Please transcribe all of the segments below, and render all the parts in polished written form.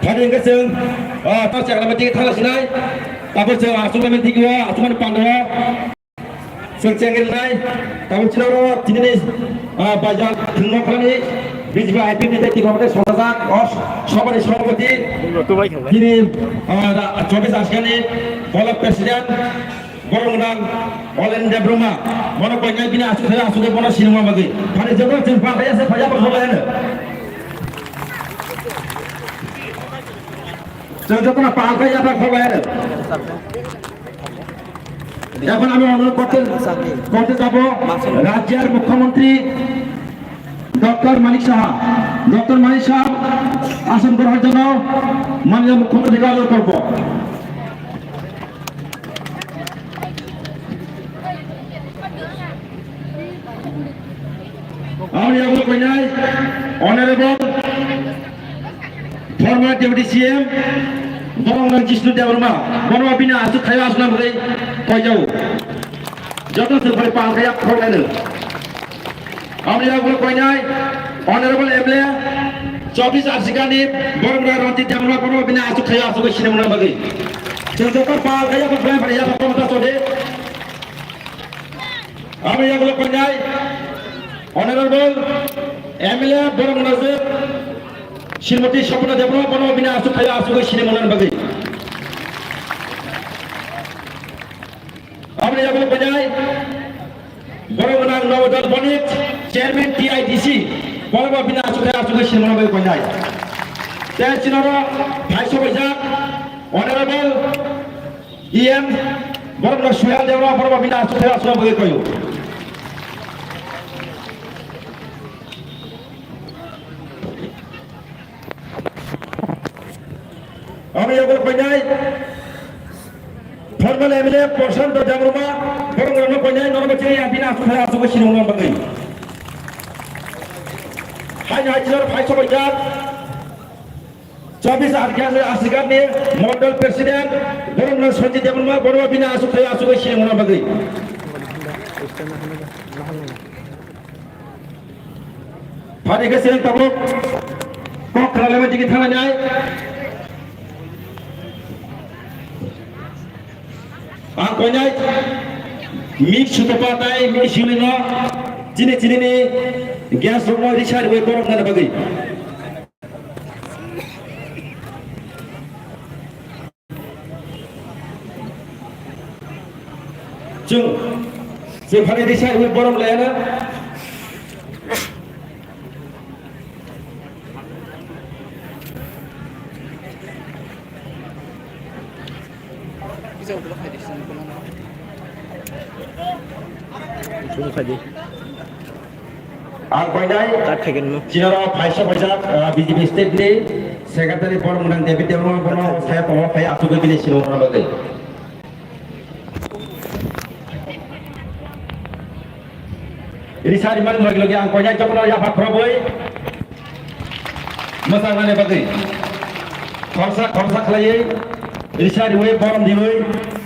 Hari ini keseng, tak cakap macam kita lah sini. Tapi saya asupan mentiwa, asupan pandora. Sencengin nai, tapi cina orang cina ni bajar tengok kalau ni bijwa happy ni tadi kalau kita solat, sobat Islamabadi. Ini 24 askan ni, kalau presiden Borong All India Brahma, mana banyak bina asuh mana sinema bagi. Hari jauh jumpa saya banyak bersolat ni. Jauh na pakai apa bersolat ni. এখন আমি অনুরোধ করতে যাব রাজ্যের মুখ্যমন্ত্রী doctor Manik Saha আসন গ্রহণের জন্য মাননীয় মুখ্যমন্ত্রীকে অনুরোধ করব আমি এগুলো কই নাই honourable former deputy CM Borong Jisnu Dewarma, Borong Bina Asuk Kaya Asuna Bagi Kau jauh. Jatuh sebagai pangkaya kau lain. Kami yang boleh koinai, Honorable MLA, 24 Arsikan ni, Borong Ranti Dewarma, Borong Bina Asuk Kaya Asuk Sinema Bagi. Sesuatu pangkaya kau lain pada yang kau mata sode. Kami yang boleh koinai, Honorable MLA Borong Nazir. Shrimati Shapna Dewarma Borong Bina Asuk Kaya Asuk Sinema Bagi. Kami yang boleh koinai, Borong Nawad Bonit, Chairman TIDC, Borong Bina Asuk Kaya Asuk Sinema Bagi koinai. Saya Cinora, Bhaisya Bajak, Honorable EM Borong Suyan Dewarma Borong Bina Asuk Kaya Asuk Bagi koyo. Kami yang berpenjai, formal MLA Porsan Dewarma, Borong Rano penjai, Nono Bacai yang Bina Asuk Kaya Asuk Sinema Bagi. Hanya Hajar Bhaisya Bajak, 24 Arsikan ni, Model Presiden, Borong Sanjay Dewarma, Borong Bina Asuk Kaya Asuk Sinema Bagi. Hari kesini tabuk, kok kerana kita tanya. Angkonya mix sudah pakai mix ini no, cini ni gas rumah Richard boleh korang nak bagi. Jung, sebab Richard boleh korang lain na. Angkonya Cinora Bhaisya Bajak BJP State ni Sekretari Borong David Dewarma Borong saya bawa saya Asuk Bina Sinema Bagi. Ini saya dimana lagi angkonya jangan orang yang berperabui masalah ni bagi. Korsa kelai ini saya diwai Borong diwai.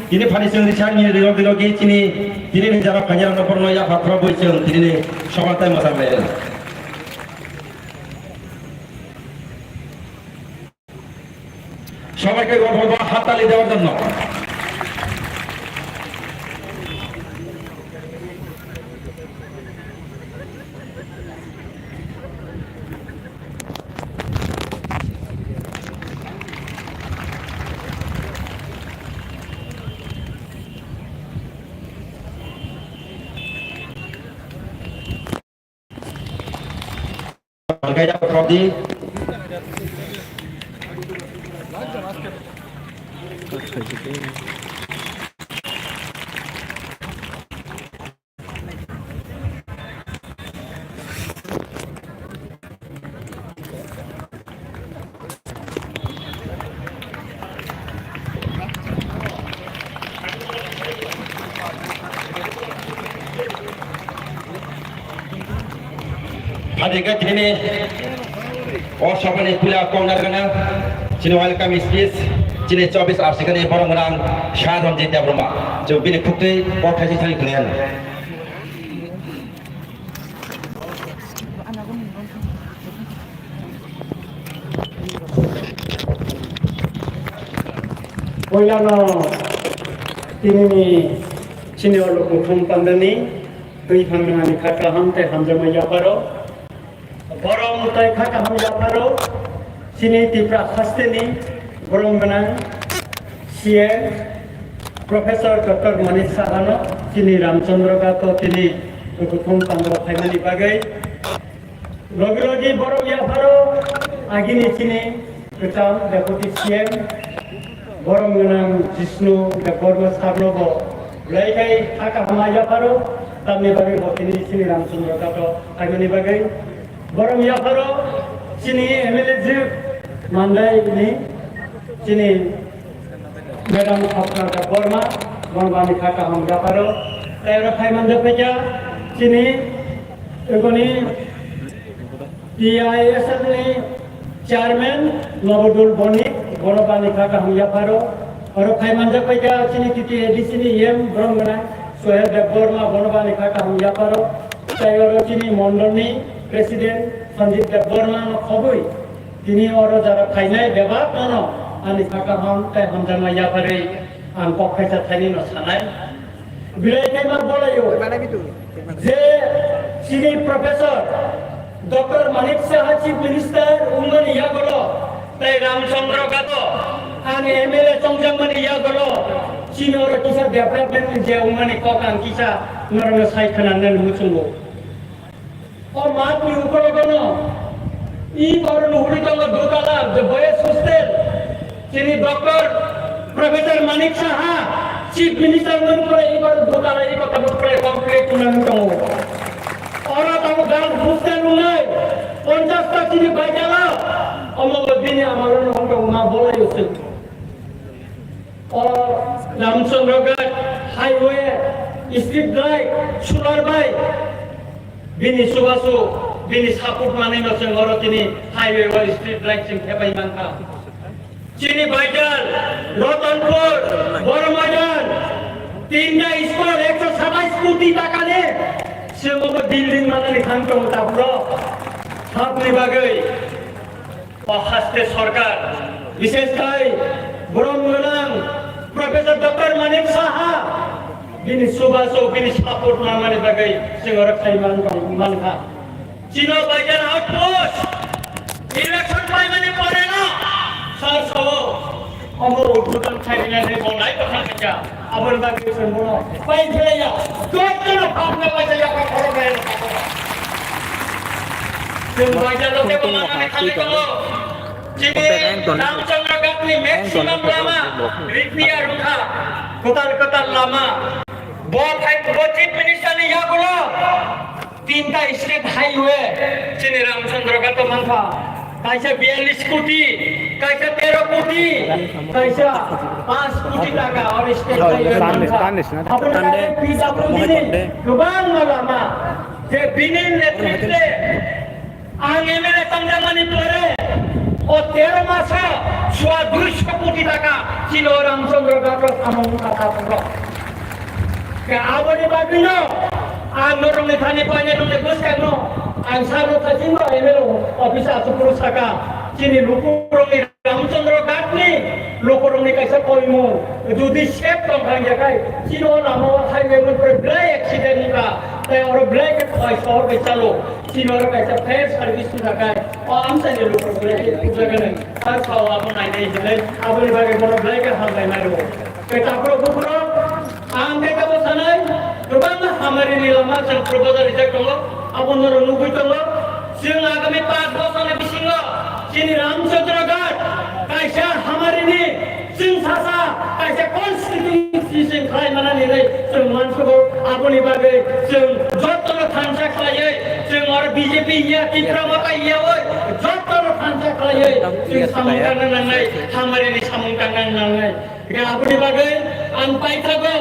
Ini pada seng richard ni dilogi ini negara panjang nomor yang berperabui seng ini soal time masalah lain. সবাইকে গর্ববাদ হাততালি দেওয়ার জন্য Gaya Prodi Adega kini siapa ni pula kau nak kena Cina welcome speech Cina 24 Arsikan ni Borong Rang Syahron Jendya Brahma jauh bini putih kau kasih cari kalian Poilano ini sini orang hukum pandani, dui hamil kata hamte hamzama yaparo, borong mutai kata ham yaparo, sini tipra hasteni, borong benang, CM, Profesor Dr. Manish Sahano, sini Ramchandra Gato, sini hukum pandani family bagai, logi borong yaparo, agini sini ketam deputy CM. Borong menang Jisnu Deborma Sablobo, Laikai Haka Hamaya Paro, Tamni Bagai Botini Sini Ramchandra Gato, Agni Bagai, Borong Yaparo, Sini MLA Mandai ini, Sini Madam Hapna Deborma, Bonbani Haka Ham Yaparo, Tayra Paiman Depeja, Sini Egoni TISL ini Chairman Nobodul Boni, Bonobani Kaka Hamyaparo, और फाइमान जब पैजा चिनी किती एडिसिनी येम ब्रह्मना Sohail Debbarma bonobani Kaka Hamyaparo, चाहे चिनी मंडलनी president Sanjeev Debbarma न खबुई, तिनी और जरा फाइनाय बेबा तनो आनी Kaka Ham ताय हमजमा यापारे आन पक्षाचा थानी न सानाय बिलाय केमा बोलायो जे चिनी professor doctor Manik Saha chief minister उंगन यागलो ताय रामचंद्र गातो आनी एमएलए चंगजंगमन यागलो चिनी और किसा डेवलपमेंट जे उंगन कोकान किसा नरम साइखनानन मुचुंगो और मात नि उपरगनो ई करन हुडितंग दोताला जे बयस हॉस्टेल चिनी doctor professor Manik Saha chief minister मन करे ई कर दोताला ई कथा करे complete तुनंगो orang tahu dalam hostel mulai, 50 tak sini bacalah, omong begini amalan orang rumah bola Yusuf. Or Ramchandra Gat highway, street light, solar light, bini subasu, bini saput mana macam orang ini highway or street light sing kepai mangka. Sini Baijan, Rotanpur, Boramajan, tinja sekolah 127 koটি টাকা নে semua building mana ni kantor tablo, habis bagai, haste सरकार, विशेष kali, borong menang, Profesor Dr. Manik Saha, bini subaso, bini sapur nama ni bagai, sengorak saiman mangka. Cina bagian outpost, election time ni porena, sar sawo, amor urutan China ni bonai pasang kerja. Abang bagi semua, baik saja. Tuan tuan, apa baca yang kau korban? Semua jalan ke mana ni kali kalau, jadi Ramchandra Gat ni maksimum lama, repair ruka, kotal lama. Buat chief minister ni ya gula, 3 state highway, jadi Ramchandra Gat mangka. Kaisa 42 कोटी, kaisa 13 कोटी, kaisa 5 कोटी টাকা और state আপনাদের PWD নে গোবাং মালামা যে বিনের নেতৃত্বে আইএমএলএ তংজামানি পরে ও 13 মাসে 200 কোটি টাকা ছিল রামচন্দ্র গাটর আমন কথা পুরো কে আবনি বাদিনো আন্দোলন থানি পাইনে নুলে বসকানো ang saro tajingo emelo ofisa sepuluh saka sini lukurong ni Ramchandra Gat ni lukurong ni kaisa koimo judi shape tong hang jakai sino namo highway mon per black accident ka tay or black oi sor be chalo sino ro kaisa fire service tu jakai o amsa ni lukurong black jagane har khawa mon nai nei jile aboni bage mon black hang gai maro ke tapro bukro ang ke ka bosanai rubang hamari ni lama sang proposal reject kongo abon noro nubui tongo sing agami 5 বছর ni bisingo sini Ramchandra Gat kaisa hamari ni sing sasa kaisa constituency sing khai mana ni nei sing mansugo aboni bage sing jotoro thansa khlaiye sing or BJP ya tipramaka ya oi jotoro thansa khlaiye sing samungkang nangai hamari ni samungkang nangai ke aboni bage an pai thago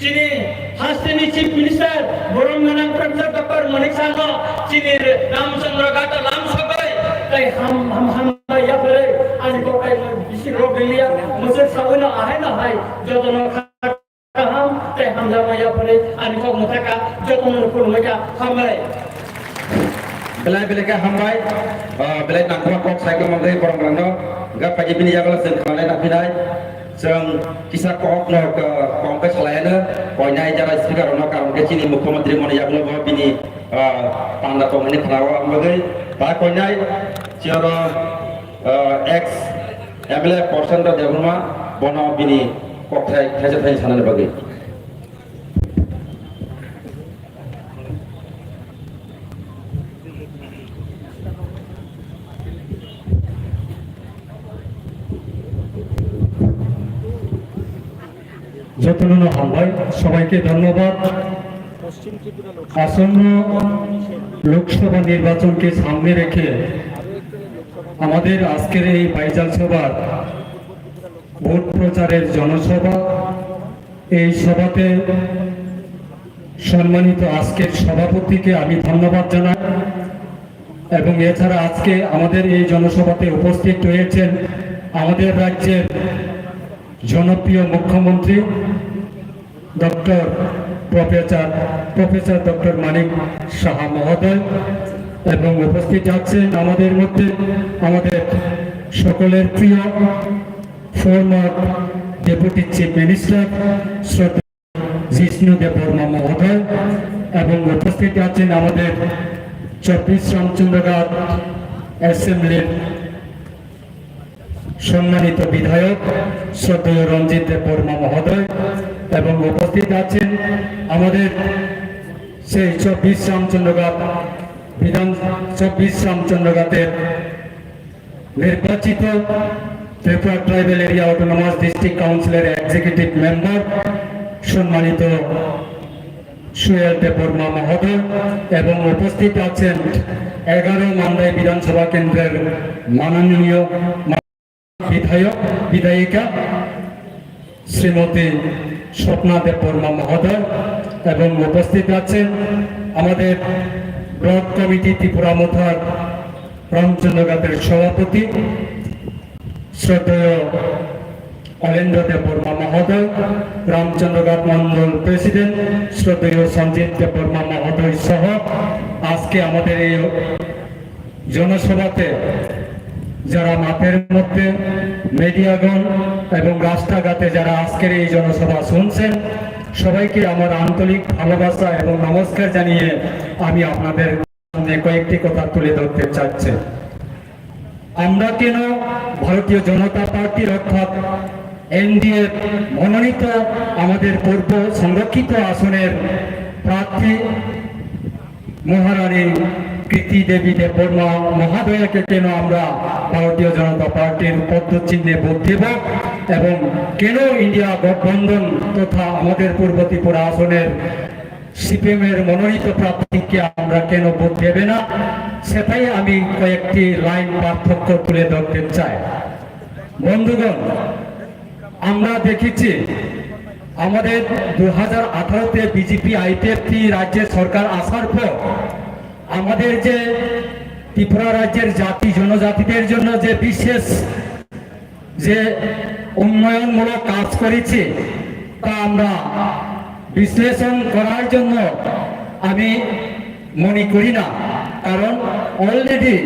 sini Hasteni Chief Minister borong menang Profesor Dr. Manik Saha sini Ramchandra Gat lam sabai kai ham ya pare ani ko kai bisi rog liya mujhe sabuna ahe na hai jotono ham te ham jama ya pare ani ko mutaka jotono ko mega hamai belai belai hambai belai nak kuat kok saya kemantai orang orang no gak pagi bini jaga sen kalai nak pinai seng kisah kok no ke kongkes lainnya poinnya jara speaker no karon ke sini Mukhamantri mana jaga lo bini tanda tong ini penawa ambagai tak poinnya ciara ex MLA portion dah devruma bono bini kok saya sana bagai যতন হামবাই সবাইকে ধন্যবাদ। আসন্ন লোকসভা নির্বাচনকে সামনে রেখে আমাদের আজকের এই বাইজাল সভার ভোট প্রচারের জনসভা, এই সভাতে সম্মানিত আজকের সভাপতিকে আমি ধন্যবাদ জানাই এবং এছাড়া আজকে আমাদের এই জনসভাতে উপস্থিত রয়েছেন আমাদের রাজ্যের জনপ্রিয় মুখ্যমন্ত্রী প্রফেসর ডক্টর মানিক সাহা মহোদয় এবং উপস্থিত আছেন আমাদের মধ্যে আমাদের সকলের প্রিয় ফর্মার ডেপুটি চিফ মিনিস্টার শ্রদ্ধেয় জিষ্ণু দেববর্মা মহোদয় এবং উপস্থিত আছেন আমাদের 24 রামচন্দ্রঘাট অ্যাসেম্বলির সম্মানিত বিধায়ক শ্রদ্ধেয় রঞ্জিত দেববর্মা মহোদয় এবং উপস্থিত আছেন আমাদের সেই 24 রামচন্দ্রঘাটের নির্বাচিত Tripura tribal area autonomous district কাউন্সিলের এক্সিকিউটিভ মেম্বার সম্মানিত সুয়েল দেববর্মা মহোদয় এবং উপস্থিত আছেন 11 মান্দাই বিধানসভা কেন্দ্রের মাননীয় বিধায়িকা শ্রীমতী স্বপ্না দেববর্মা মহোদয় এবং উপস্থিত আছেন আমাদের ব্লক কমিটি ত্রিপুরা মোথার রামচন্দ্রঘাটের সভাপতি শ্রদ্ধেয় অলেন্দ্র দেববর্মা মহোদয়, রামচন্দ্রঘাট মন্ডল প্রেসিডেন্ট শ্রদ্ধেয় সঞ্জিত দেববর্মা মহোদয় সহ আজকে আমাদের এই জনসভাতে যারা মাঠের মধ্যে মিডিয়াগণ এবং রাস্তাঘাটে যারা আজকের এই জনসভা শুনছেন সবাইকে আমার আন্তরিক ভালোবাসা এবং নমস্কার জানিয়ে আমি আপনাদের সামনে কয়েকটি কথা তুলে ধরতে চাচ্ছি। আমরা কেন ভারতীয় জনতা পার্টির অর্থাৎ এনডিএ মনোনীত আমাদের পূর্ব সংরক্ষিত আসনের প্রার্থী মহারানী কৃতি দেবী দেববর্মা মহাদয়াকে কেন আমরা ভারতীয় জনতা পার্টির পদ্মচিহ্নে ভোট দেব এবং কেন ইন্ডিয়া গঠবন্ধন তথা আমাদের পূর্ব ত্রিপুরা আসনের সিপিএমের মনোনীত প্রার্থীকে আমরা কেন ভোট দেবে না, সেটাই আমি কয়েকটি লাইন পার্থক্য তুলে ধরতে চাই। বন্ধুগণ, আমরা দেখেছি আমাদের 2018-তে বিজেপি আইপিএফটি রাজ্যের সরকার আসার পর আমাদের যে ত্রিপুরা রাজ্যের জাতি জনজাতিদের জন্য যে বিশেষ যে উন্নয়নমূলক কাজ করেছে তা আমরা বিশ্লেষণ করার জন্য আমি মনে করি না, কারণ অলরেডি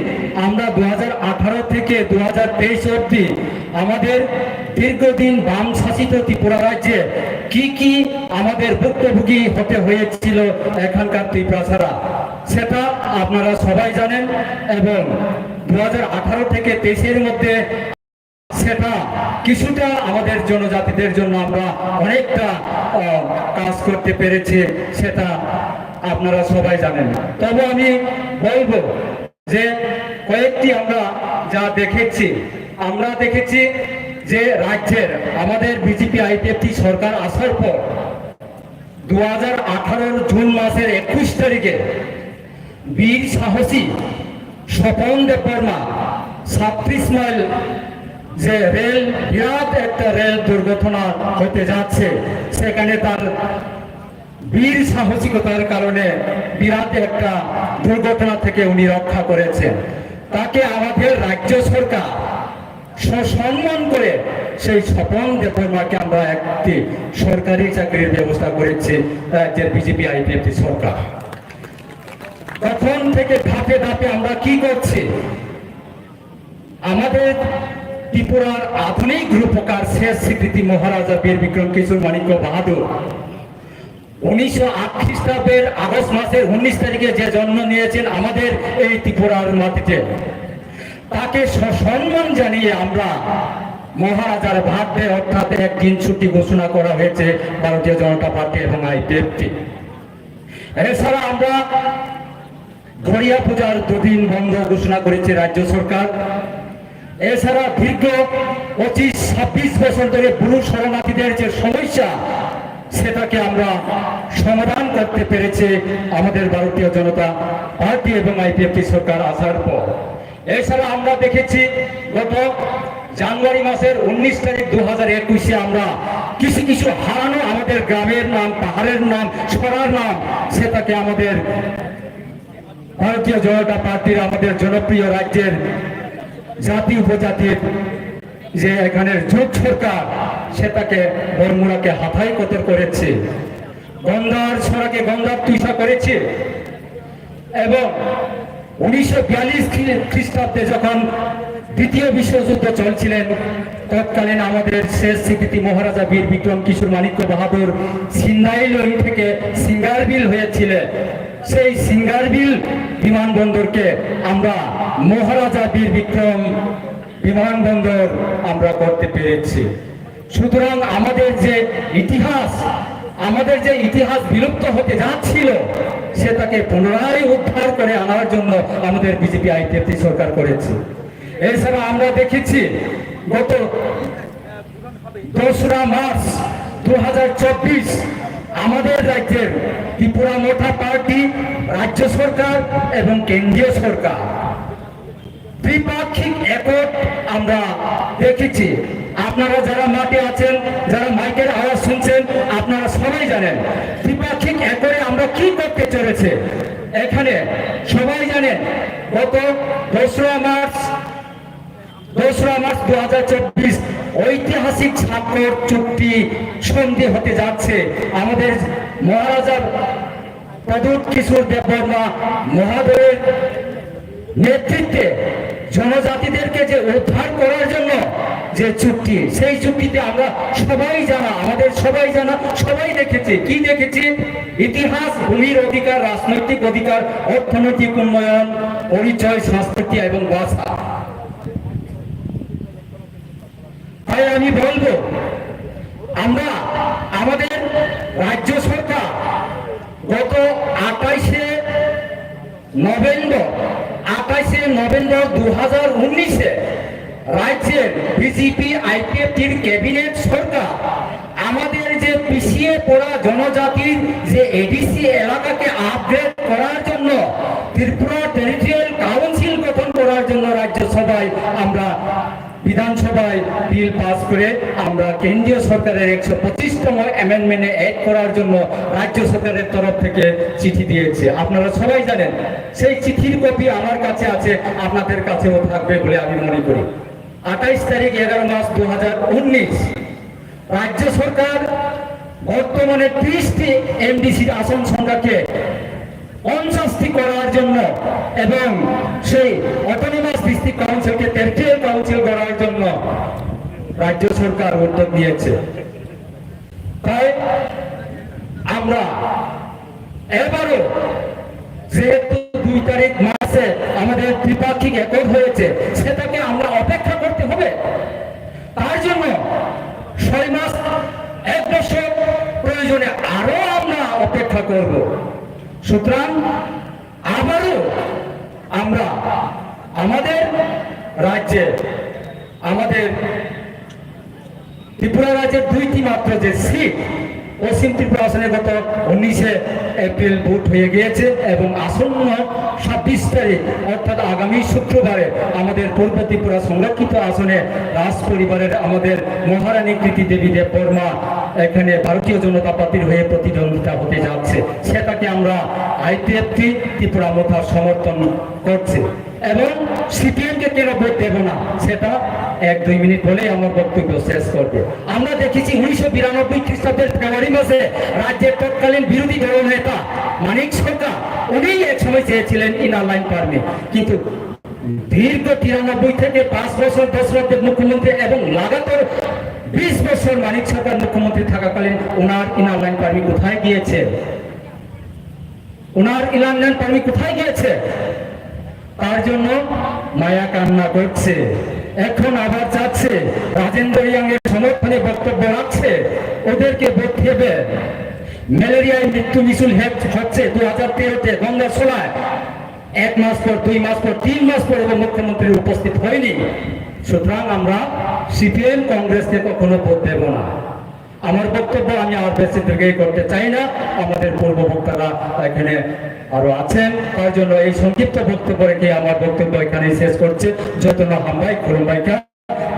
আমরা 2018 থেকে 2023 অবধি আমাদের দীর্ঘদিন বাম শাসিত ত্রিপুরা রাজ্যে কি আমাদের ভুক্তভোগী হতে হয়েছিল এখানকার ত্রিপুরাসারা সেটা আপনারা সবাই জানেন এবং 2018 থেকে 23-এর মধ্যে সেটা কিছুটা আমাদের জনজাতিদের জন্য আমরা অনেকটা কাজ করতে পেরেছি, সেটা আপনারা সবাই জানেন। তবে আমি বলবো যে কয়েকটি আমরা যা দেখেছি যে রাজ্যের আমাদের বিজেপি আইপিএফটি সরকার আসার পর 2018 জুন মাসের 21 তারিখে বীর সাহসী স্বপন দেববর্মা 37 মাইল যে রেল বিরাট একটা রেল দুর্ঘটনা হতে যাচ্ছে, সেখানে তার বীর সাহসিকতার কারণে বিরাট একটা দুর্ঘটনা থেকে উনি রক্ষা করেছেন। তাকে আমাদের রাজ্য সরকার সসম্মান করে সেই স্বপন দেববর্মাকে আমরা একটি সরকারি চাকরির ব্যবস্থা করেছি রাজ্যের বিজেপি আইপিএফটি সরকার। তখন থেকে ধাপে ধাপে আমরা কি করছি, আমাদের ত্রিপুরার আধুনিক রূপকার শেষ স্বীকৃতি মহারাজা বীর বিক্রম কিশোর মাণিক্য বাহাদুর 1908 খ্রিস্টাব্দের আগস্ট মাসের 19 তারিখে যে জন্ম নিয়েছেন আমাদের এই ত্রিপুরার মাটিতে, তাকে সসম্মান জানিয়ে আমরা মহারাজার ভাগ্যে অর্থাৎ একদিন ছুটি ঘোষণা করা হয়েছে ভারতীয় জনতা পার্টি এবং আইপিএফটি। এছাড়া আমরা গড়িয়া পূজার 2 দিন বন্ধ ঘোষণা করেছে রাজ্য সরকার। এছাড়া দীর্ঘ 25-26 বছর ধরে বুড়ো শরণার্থীদের যে সমস্যা, সেটাকে আমরা সমাধান করতে পেরেছে আমাদের ভারতীয় জনতা পার্টি এবং আইপিএফটি সরকার আসার পর। এছাড়া আমরা দেখেছি গত জানুয়ারি মাসের 19 তারিখ 2021-এ আমরা কিছু কিছু হারানো আমাদের গ্রামের নাম, পাহাড়ের নাম, সরার নাম, সেটাকে আমাদের ভারতীয় জনতা পার্টির আমাদের জনপ্রিয় রাজ্যের জাতি উপজাতির যে এখানের জোট সরকার, সেটাকে বর্মুরাকে হাতাই কতর করেছে, গন্ধার ছড়াকে গন্ধার তুষা করেছে। এবং 1942 খ্রিস্টাব্দে যখন দ্বিতীয় বিশ্বযুদ্ধ চলছিলেন, তৎকালীন আমাদের শেষ স্বীকৃতি মহারাজা বীর বিক্রম কিশোর মাণিক্য বাহাদুর সিন্নাইলই থেকে সিঙ্গারবিল হয়েছিলেন। সেই সিঙ্গারবিল বিমানবন্দরকে আমরা মহারাজা বীর বিক্রম বিমানবন্দর আমরা করতে পেরেছি। সুতরাং আমাদের যে ইতিহাস বিলুপ্ত হতে যাচ্ছিল, সেটাকে পুনরায় উদ্ধার করে আনার জন্য আমাদের বিজেপি আইপিএফটি সরকার করেছে। এছাড়া আমরা দেখেছি গত 2রা মার্চ 2024 আমাদের রাজ্যের ত্রিপুরা মোটা পার্টি, রাজ্য সরকার এবং কেন্দ্রীয় সরকার ত্রিপাক্ষিক একট আমরা দেখেছি। আপনারা যারা মাঠে আছেন, যারা মাইকের আওয়াজ শুনছেন, আপনারা সবাই জানেন ত্রিপাক্ষিক একরে আমরা কি করতে চলেছে। এখানে সবাই জানেন গত 2রা মার্চ 2024 ঐতিহাসিক স্বাক্ষর চুক্তি সন্ধি হতে যাচ্ছে। আমাদের মহারাজা প্রদ্যোৎ কিশোর দেববর্মা মহাদয়ের নেতৃত্বে জনজাতিদেরকে যে উদ্ধার করার জন্য যে চুক্তি, সেই চুক্তিতে আমরা সবাই জানা, আমাদের সবাই জানা, সবাই দেখেছি। কি দেখেছি? ইতিহাস, ভূমির অধিকার, রাজনৈতিক অধিকার, অর্থনৈতিক উন্নয়ন, পরিচয়, সংস্কৃতি এবং ভাষা। তাই আমি বলবো, আমরা আমাদের রাজ্য সরকার গত 28শে নভেম্বর 2019-এ রাজ্যের বিজেপি আইপিএফটির ক্যাবিনেট সরকার আমাদের যে পিছিয়ে পড়া জনজাতির যে এডিসি এলাকাকে আপগ্রেড করার জন্য ত্রিপুরা টেরিটোরিয়াল কাউন্সিল গঠন করার জন্য রাজ্যসভায় আমরা বিধানসভায় বিল পাস করে আমরা কেন্দ্রীয় সরকারের 125তম অ্যামেন্ডমেন্টে অ্যাড করার জন্য রাজ্য সরকারের তরফ থেকে চিঠি দিয়েছে। আপনারা সবাই জানেন, সেই চিঠির কপি আমার কাছে আছে, আপনাদের কাছেও থাকবে বলে আমি মনে করি। 28 তারিখ 11 মাস 2019 রাজ্য সরকার বর্তমানে 30টি এমডিসির আসন সংখ্যাকে 50টি করার জন্য এবং সেই অটোনমাস ডিস্ট্রিক্ট কাউন্সিলকে টেরিটোরিয়াল কাউন্সিল করার জন্য রাজ্য সরকার উদ্যোগ নিয়েছে। তাই আমরা এবারও যেহেতু 2 তারিখ মাসে আমাদের ত্রিপাক্ষিক একট হয়েছে, সেটাকে আমরা অপেক্ষা করতে হবে। তার জন্য 6 মাস 1 বছর প্রয়োজনে আরো আমরা অপেক্ষা করব। সুতরাং আবারও আমরা আমাদের রাজ্যে, আমাদের ত্রিপুরা রাজ্যের 2টি মাত্র যে সিট, পশ্চিম ত্রিপুরা আসনে গত 19শে এপ্রিল ভোট হয়ে গিয়েছে এবং আসন্ন 26 তারিখ অর্থাৎ আগামী শুক্রবারে আমাদের পূর্ব ত্রিপুরা সংরক্ষিত আসনে রাজ পরিবারের আমাদের মহারানী কৃতি দেবী দেববর্মা এখানে ভারতীয় জনতা পার্টির হয়ে প্রতিদ্বন্দ্বিতা হতে যাচ্ছে, সেটাকে আমরা আইপিএফটি ত্রিপুরা মোথা সমর্থন করছে। এবং সিপিএমকে কেন ভোট দেব না সেটা 1-2 মিনিট বলেই আমার বক্তব্য শেষ করবে। আমরা দেখেছি 1992 খ্রিস্টাব্দের ফেব্রুয়ারি মাসে রাজ্যের তৎকালীন বিরোধী দল নেতা মানিক সরকার উনি এক সময় চেয়েছিলেন ইনার লাইন পারমিট, কিন্তু দীর্ঘ 93 থেকে 5 বছর দশরথদেব মুখ্যমন্ত্রী এবং লাগাতার 20 বছর মানিক সরকার মুখ্যমন্ত্রী থাকাকালীন ওনার ইনার লাইন পারমিট কোথায় গিয়েছে? ওনার ইনার লাইন পারমিট কোথায় গিয়েছে? তার জন্য মায়া কান্না করছে। এখন আবার চাচ্ছে রাজেন্দ্র ইয়াংয়ের সমর্থনে বক্তব্য রাখছে, ওদেরকে ভোট দেবে। ম্যালেরিয়ায় মৃত্যু মিছিল হচ্ছে 2013-তে গঙ্গার সোলায়, 1 মাস পর, 2 মাস পর, 3 মাস পর এবং মুখ্যমন্ত্রী উপস্থিত হয়নি। সুতরাং আমরা সিপিএম কংগ্রেসকে কখনো ভোট দেব না। আমার বক্তব্য আমি আর বেশি দীর্ঘ করতে চাই না, আমাদের পূর্ব বক্তারা এখানে আরো আছেন, তার জন্য এই সংক্ষিপ্ত বক্তব্য রেখে আমার বক্তব্য এখানে শেষ করছে। যতন হামবাই খুরুম্বাইকা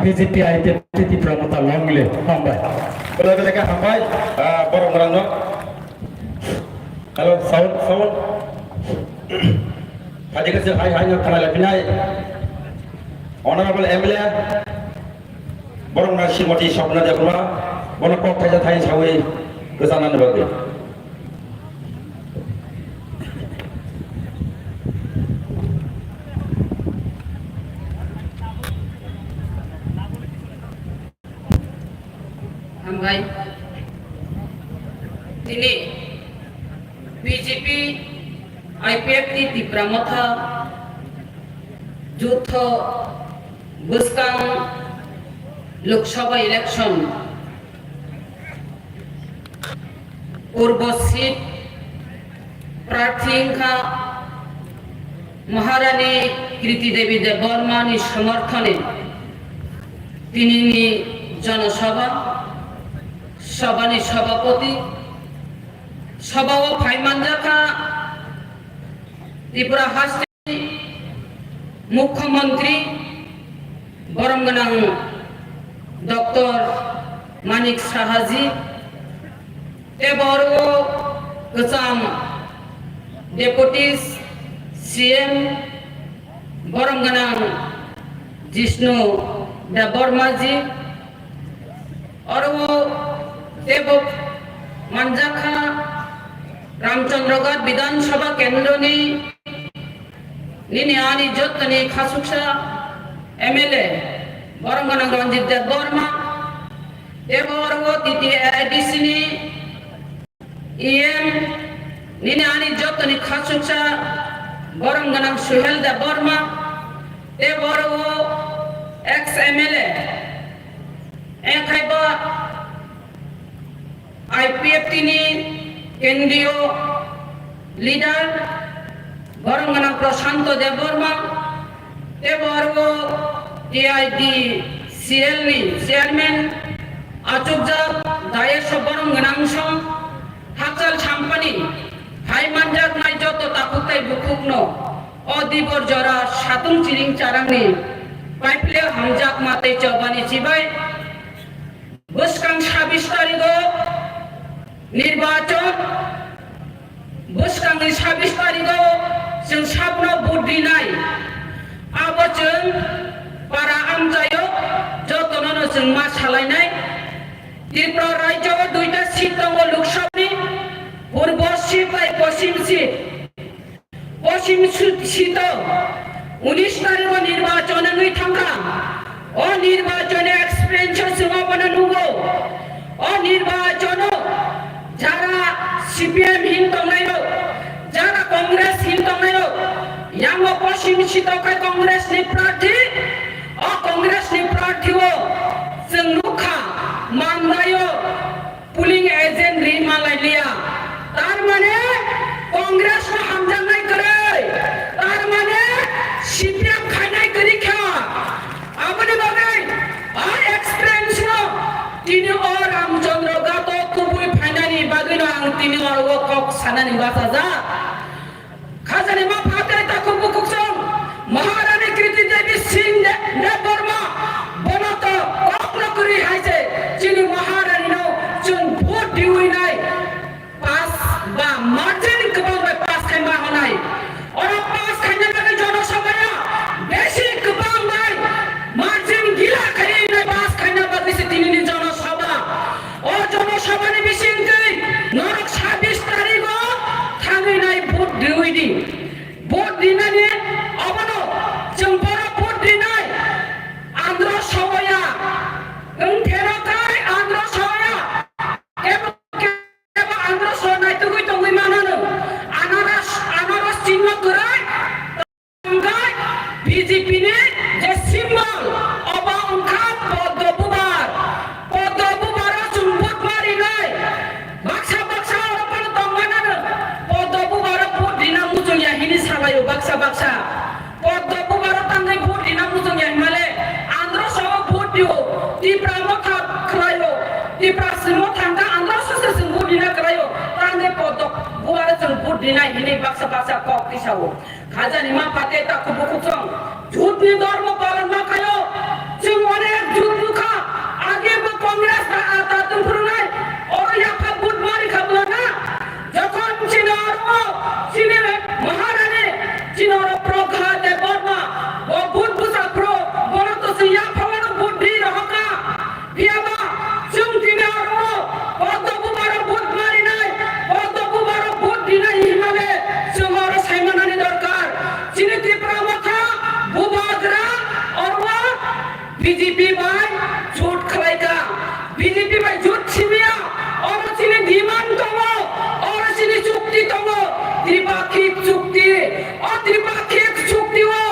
BJP IPFT Tripura মোথা লংলে হামবাই Boleh sampai borong merano. Kalau sound. Haji kerja hai kenal pinai. Honorable MLA borong nasi mati sabna jakrua. Bono kok saja thai sawi kesana bagi. Hambai ini BJP IPFT Tripura Motha যুদ্ধ বুসকাং Lok Sabha election পূর্ব seat প্রার্থী মহারানী কৃতি দেবী দেববর্মানি সমর্থনে তিনি জনসভা সভানি সভাপতি সভা ও ফাইমানজাখা ত্রিপুরা হাস্তে মুখ্যমন্ত্রী বরমগনাং ডক্টর মানিক সাহাজি এবার গচাম ডেপুটি সিএম বরমগনাং জিষ্ণু দেববর্মাজি और वो देव मंजाखा रामचंद्रगढ़ विधानसभा केंद्र ने आनी जोतनी खासुक्षा एमएलए बरंगना रंजित देवबर्मा और वो तीती एडीसी ने ईएम ने आनी जोतनी खासुक्षा बरंगना सुहेल देवबर्मा और वो एक्स एमएलए एखाइबा आईपीएफटी नि केंद्रीय लीडर बरंगना प्रशांत देवबर्मा एबार वो टीआईडी सीएल नि चेयरमैन आचुकजा दायेश बरंगनांसं हाचल छाम्पानी हाइमानजाक नाय जत ताकुताय बुकुकनो अदिबर जरा सातुं चिरिं चारांनि पाइपले हामजाक माते चबानी चिबाय बुसकां 26 तारिखो निर्वाचन बुसकां 26 तारिखो जों साबनो भोट दिनाय आबो जों बारा आमजायो जतननो जों मा सालायनाय त्रिपुरा राज्योआव 2टा सीट दङ लोकसभानि पूर्व सीट आरो पश्चिम सीटआव 19 तारिखो निर्वाचन थांगा निर्वाचन एक्सपिरियेंस जोंबो नुगो निर्वाचन जारा सीपीएम हिन दंनायो जारा कांग्रेस हिन दंनायो यांगो पश्चिम सीटआव कांग्रेस नि प्रार्थी जों नुखा माननायो पुलिंग एजेंट रिन मालायलिया तार माने कांग्रेस न हामजानाय करे तार माने सीपीएम खायनाय करिखा आबने बागै आ एक्सपिरियेंस नो तिनि और रामचंद्र गातो कुबुय फाइनानि बागै न आं तिनि और वो कक सानानि बासा जा खाजानि मा फाते ताको बुकुसं महारानी कृति देवी सिंह देवबर्मा बनत कक न करि हाइसे तिनि महारानी नो जों tipra motha krayo tipra simotha ka andra sese sembudina krayo tande podok buara sembudina ini baksa kok tisau khajani ma pate ta kubukutong झूठनी दौर में पालन ना करो चिंगवाने झूठ मुखा आगे में कांग्रेस का आता तुम फुरनाई और यहाँ का बुद्ध मारी खबर ना जखन चिनारो चिने महारानी चिनारो प्रोग्राम दे बर्मा वो बुद्ध बुसा प्रो बोलो तो सिया फवन बुद्धि रहका बियाबा चिंग चिनारो बहुत बुबारा बुद्ध मारी नहीं बहुत बुबारा बुद्धि नहीं हिमालय चिंगारो साइमनानी दरकार चिने त्रिपुरा मथा बुबागरा और वो बीजेपी भाई झूठ खलाएगा बीजेपी भाई झूठ छिमिया और चिने धीमान तमो और चिने चुक्ति तमो त्रिपाक्षिक चुक्ति और त्रिपाक्षिक चुक्ति वो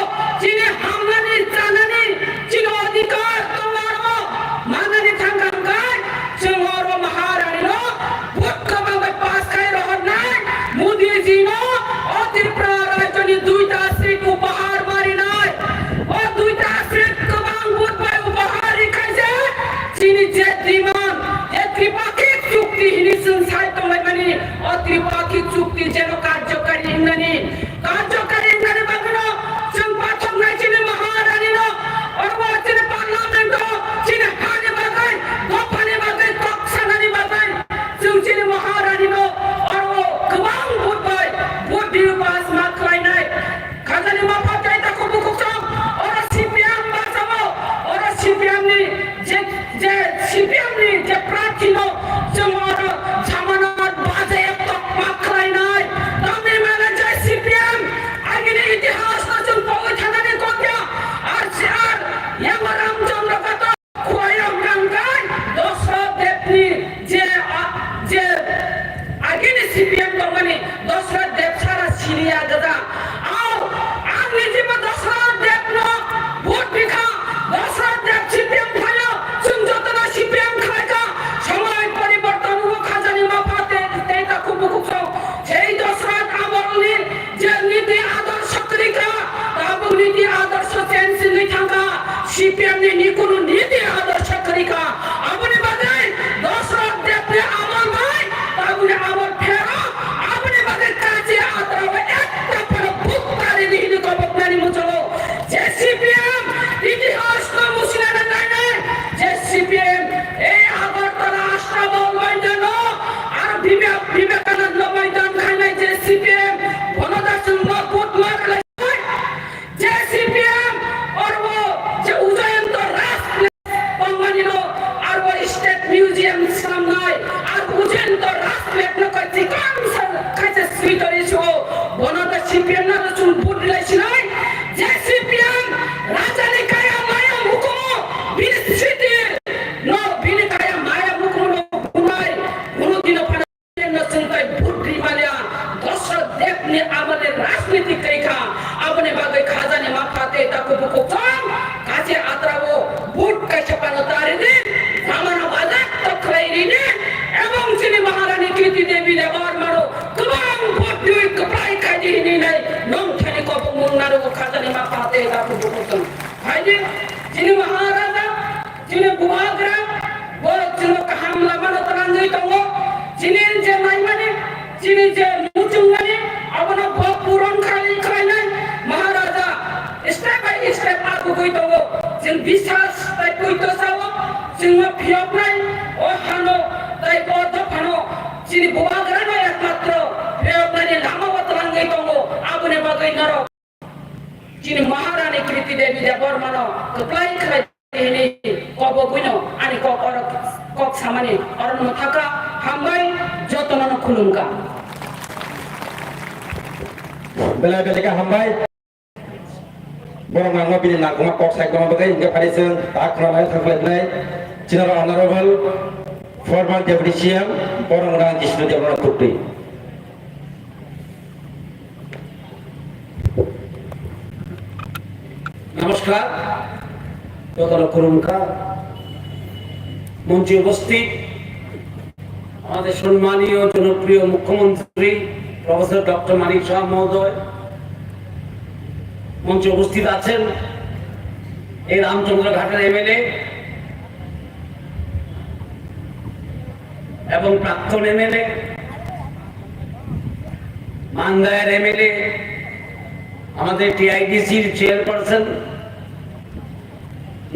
चिने हमने जानने चिनो अधिकार तुम्हारो मानने थंगंगाय चिंगोरो महारानी नो बुद्ध कबांग पास खाए रहना मोदी जी नो और त्रिपुरा राज्य दुईटा सीट उपहार मारी ना और दुईटा सीट कबांग बुद्ध भाई उपहार खाइसे चिनी जे दिमान ये त्रिपाक्षिक चुक्ति हिनी संसार तो लेमनी और त्रिपाक्षिक चुक्ति जेनो कार्यकारी इंगनी बगनो संपादक नहीं चिनी महारानी नो और वो चिनी पार्लियामेंट हो चिनी हाने बगन गोपाने बगन कक्षानी बगन चिनी महारानी नो और वो कबांग बुद्ध भाई बुद्धि पास माकलाई नहीं खजानी मा पाते ता को बुकुसो और सीपीएम बासमो और सीपीएम नि जे प्रार्थीनो जमारो जमानत बाजे तो माकलाई नहीं तमे मेले जे सीपीएम आगे ने इतिहास न जन पवे थाने को क्या आर यम रामचंद्र का तो खोयम गंगाय दोसरा देवनी जे आगे ने सीपीएम को बने दोसरा देव सारा सीरिया गदा आओ आगे जी में दोसरा देव नो वोट दिखा दोसरा देव सीपीएम खाया सुनजोतना सीपीएम खाएगा समय परिवर्तन वो खजानी मा पाते तेता कुबुकुसो जेई दोसरा आमरनी जे नीति आदर्श करिका ताबु नीति आदर्श चेंज लिखांगा सीपीएम ने निकुनु नीति आदर्श करिका अपने बजाय दोसरा देव ने आमर भाई ताबु ने आमर फेरा अपने बजाय काजे आतरा व एक पर भूतारी नहीं को बकनानी मुचलो जे सीपीएम इतिहास को मुसले नहीं जे सीपीएम ए আগরতলা আশ্রম ময়দান আর বিবেকানন্দ ময়দান খাইলে যে सीपीएम গণদাস মকুট মারলে যে सीपीएम और वो যে উদয়ন্ত রাষ্ট্র পঙ্গনিলো আর वो স্টেট মিউজিয়াম সামনে আর উদয়ন্ত রাষ্ট্র একন কইছি কাম কাছে সুইটরিছো গণদাস सीपीएम না চুল বুড়লাইছি নাই যে सीपीएम রাজানি কায়া মায়া মুকো বিরসিতি নো বিনি কায়া মায়া মুকো বুনাই কোনদিন পারে না চিন্তায় বুদ্ধি মালিয়া দশরথ দেব ने আমাদের রাজনীতি কইখা আপনি বাগে খাজানে মাফাতে তাকো বুকো কম কাছে আতরাবো বুট কাছে পানতারে নে আমানো বাজার তখরাইরি নে এবং যিনি মহারানী কীর্তি দেবী দেবার মারো কবাং বুদ্ধি কপাই খাজি নি নাই নম খানি কব মুন্নারো খাজানে মাফাতে তাকো বুকো কম ভাইজি যিনি মহারাজা যিনি বুয়াগ্রা वो जिनो हमला मन तरांजई तंगो जिने जे माइमाने जिने जे मुचुंगाने अबनो भोग पूरण खाई नहीं महाराजा स्टेप बाय स्टेप आगु गई तंगो जिन विश्वास ताई कोई तो सावो जिन फियप नहीं ओ हानो ताई बोध फानो जिनि बुवाग्रा नो एकमात्र फियप नहीं लामा तरांजई तंगो आबने बागै नरो जिनि महारानी कीर्ति देवी देवर मानो कप्लाई खाई ini kobo kuino ani kok samani orang mataka hambai jotonono khulungka bela ka hambai borong ngamo bini nak kok sai koma bagai ge pariseng tak kronai thanglet nai General Honorable former Deputy CM borong rang Jishnu Dewana Putri নমস্কার যতটা করুণকা মঞ্চে উপস্থিত আমাদের সম্মানীয় জনপ্রিয় মুখ্যমন্ত্রী professor doctor Manik Saha মহোদয় মঞ্চে উপস্থিত আছেন এই রামচন্দ্র ঘাটের এমএলএ এবং প্রাক্তন এমএলএ, মান্দায়ের এমএলএ, আমাদের টিআইডিসির চেয়ারপারসন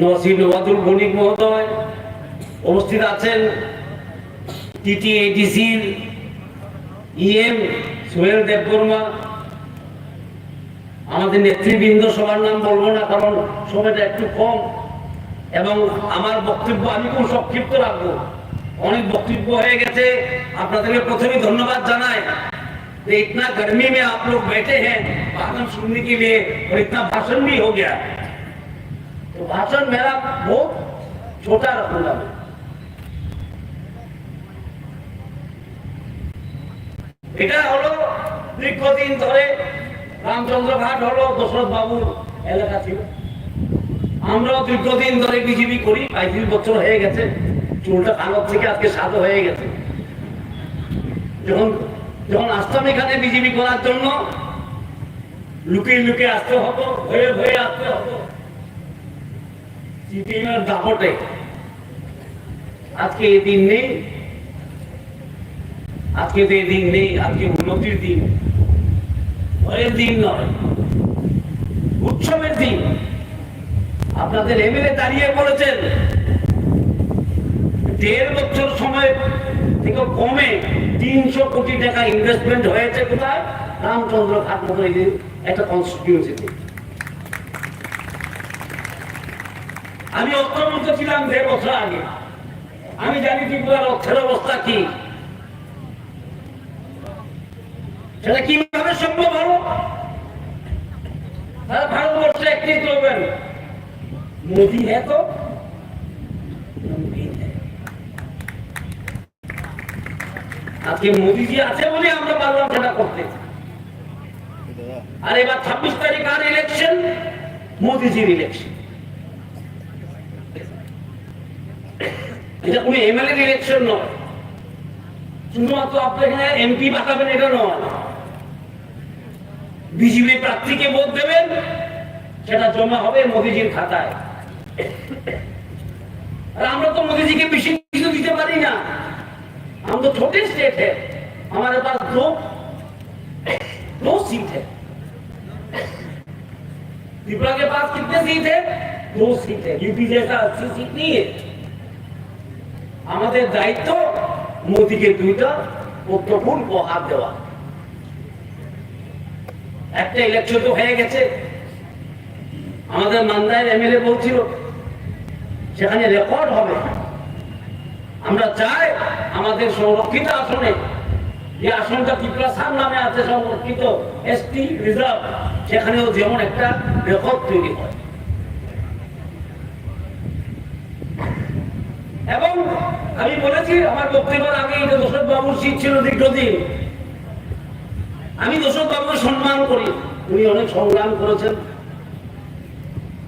নওয়াসির নওয়াজুল বণিক মহোদয় উপস্থিত আছেন, টিটিএডিসির ইএম সোহেল দেববর্মা, আমাদের নেতৃবৃন্দ, সবার নাম বলবো না কারণ সময়টা একটু কম, এবং আমার বক্তব্য আমি খুব সংক্ষিপ্ত রাখবো। অনেক বক্তব্য হয়ে গেছে। আপনাদেরকে প্রথমে ধন্যবাদ জানাই कि इतना गर्मी में आप लोग बैठे हैं भाषण सुनने के लिए, और इतना भाषण भी हो गया। तो भाषण मेरा बहुत छोटा रखूंगा मैं। এটা হলো দীর্ঘদিন ধরে রামচন্দ্র ঘাট হলো দশরথ বাবুর এলাকা ছিল। আমরাও দীর্ঘদিন ধরে বিজেপি করি, 35 বছর হয়ে গেছে। চুলটা কাগজ থেকে আজকে সাদা হয়ে গেছে। যখন আসতাম এখানে বিজেপি করার জন্য লুকিয়ে লুকিয়ে আসতে হতো, ভয়ে ভয়ে আসতে হতো সিপিএমের দাপটে। আজকে এই দিন নেই, আজকে তো এই দিন নেই, আজকে উন্নতির দিন, ভয়ের দিন নয়, উৎসবের দিন। আপনাদের এমএলএ দাঁড়িয়ে বলেছেন 1.5 বছর সময় থেকে কমে 300 কোটি টাকা ইনভেস্টমেন্ট হয়েছে কোথায়? রামচন্দ্র ঘাট মতো একটা কনস্টিটিউয়েন্সিতে। আমি অর্থমন্ত্রী ছিলাম 1.5 বছর আগে। আমি জানি ত্রিপুরার অর্থের অবস্থা কি। সেটা কিভাবে সম্ভব হলো? তারা ভারতবর্ষে একটি করবেন, মোদী হ্যাঁ তো আজকে মোদীজি আছে বলে আমরা পারলাম সেটা করতে। আর এবার 26 তারিখ আর ইলেকশন, মোদীজির ইলেকশন। এটা কোনো এমএলএ ইলেকশন নয়, শুধুমাত্র আপনি এখানে এমপি বাঁচাবেন এটা নয়। বিজেপি প্রার্থীকে ভোট দেবেন, সেটা জমা হবে মোদীজির খাতায়। আর আমরা তো মোদীজিকে বেশি কিছু দিতে পারি না। हम तो छोटे स्टेट है, हमारे पास दो सीट है। त्रिपुरा के पास कितने सीट है? 2 सीट है। यूपी जैसा 80 सीट नहीं है। हमारे दायित्व मोदी के 2টা গুরুত্বপূর্ণ উপহার দেওয়া। একটা ইলেকশন তো হয়ে গেছে। আমাদের মান্দায়ের এমএলএ বলছিল সেখানে রেকর্ড হবে। আমরা চাই আমাদের সংরক্ষিত আসনে, যে আসনটা ত্রিপুরা সার নামে আছে সংরক্ষিত এসটি রিজার্ভ, সেখানেও যেমন একটা রেকর্ড তৈরি হয়। এবং আমি বলেছি আমার বক্তব্যের আগে, এটা দশরথ বাবুর সিট ছিল দীর্ঘদিন। আমি দশরথ বাবুকে সম্মান করি, উনি অনেক সংগ্রাম করেছেন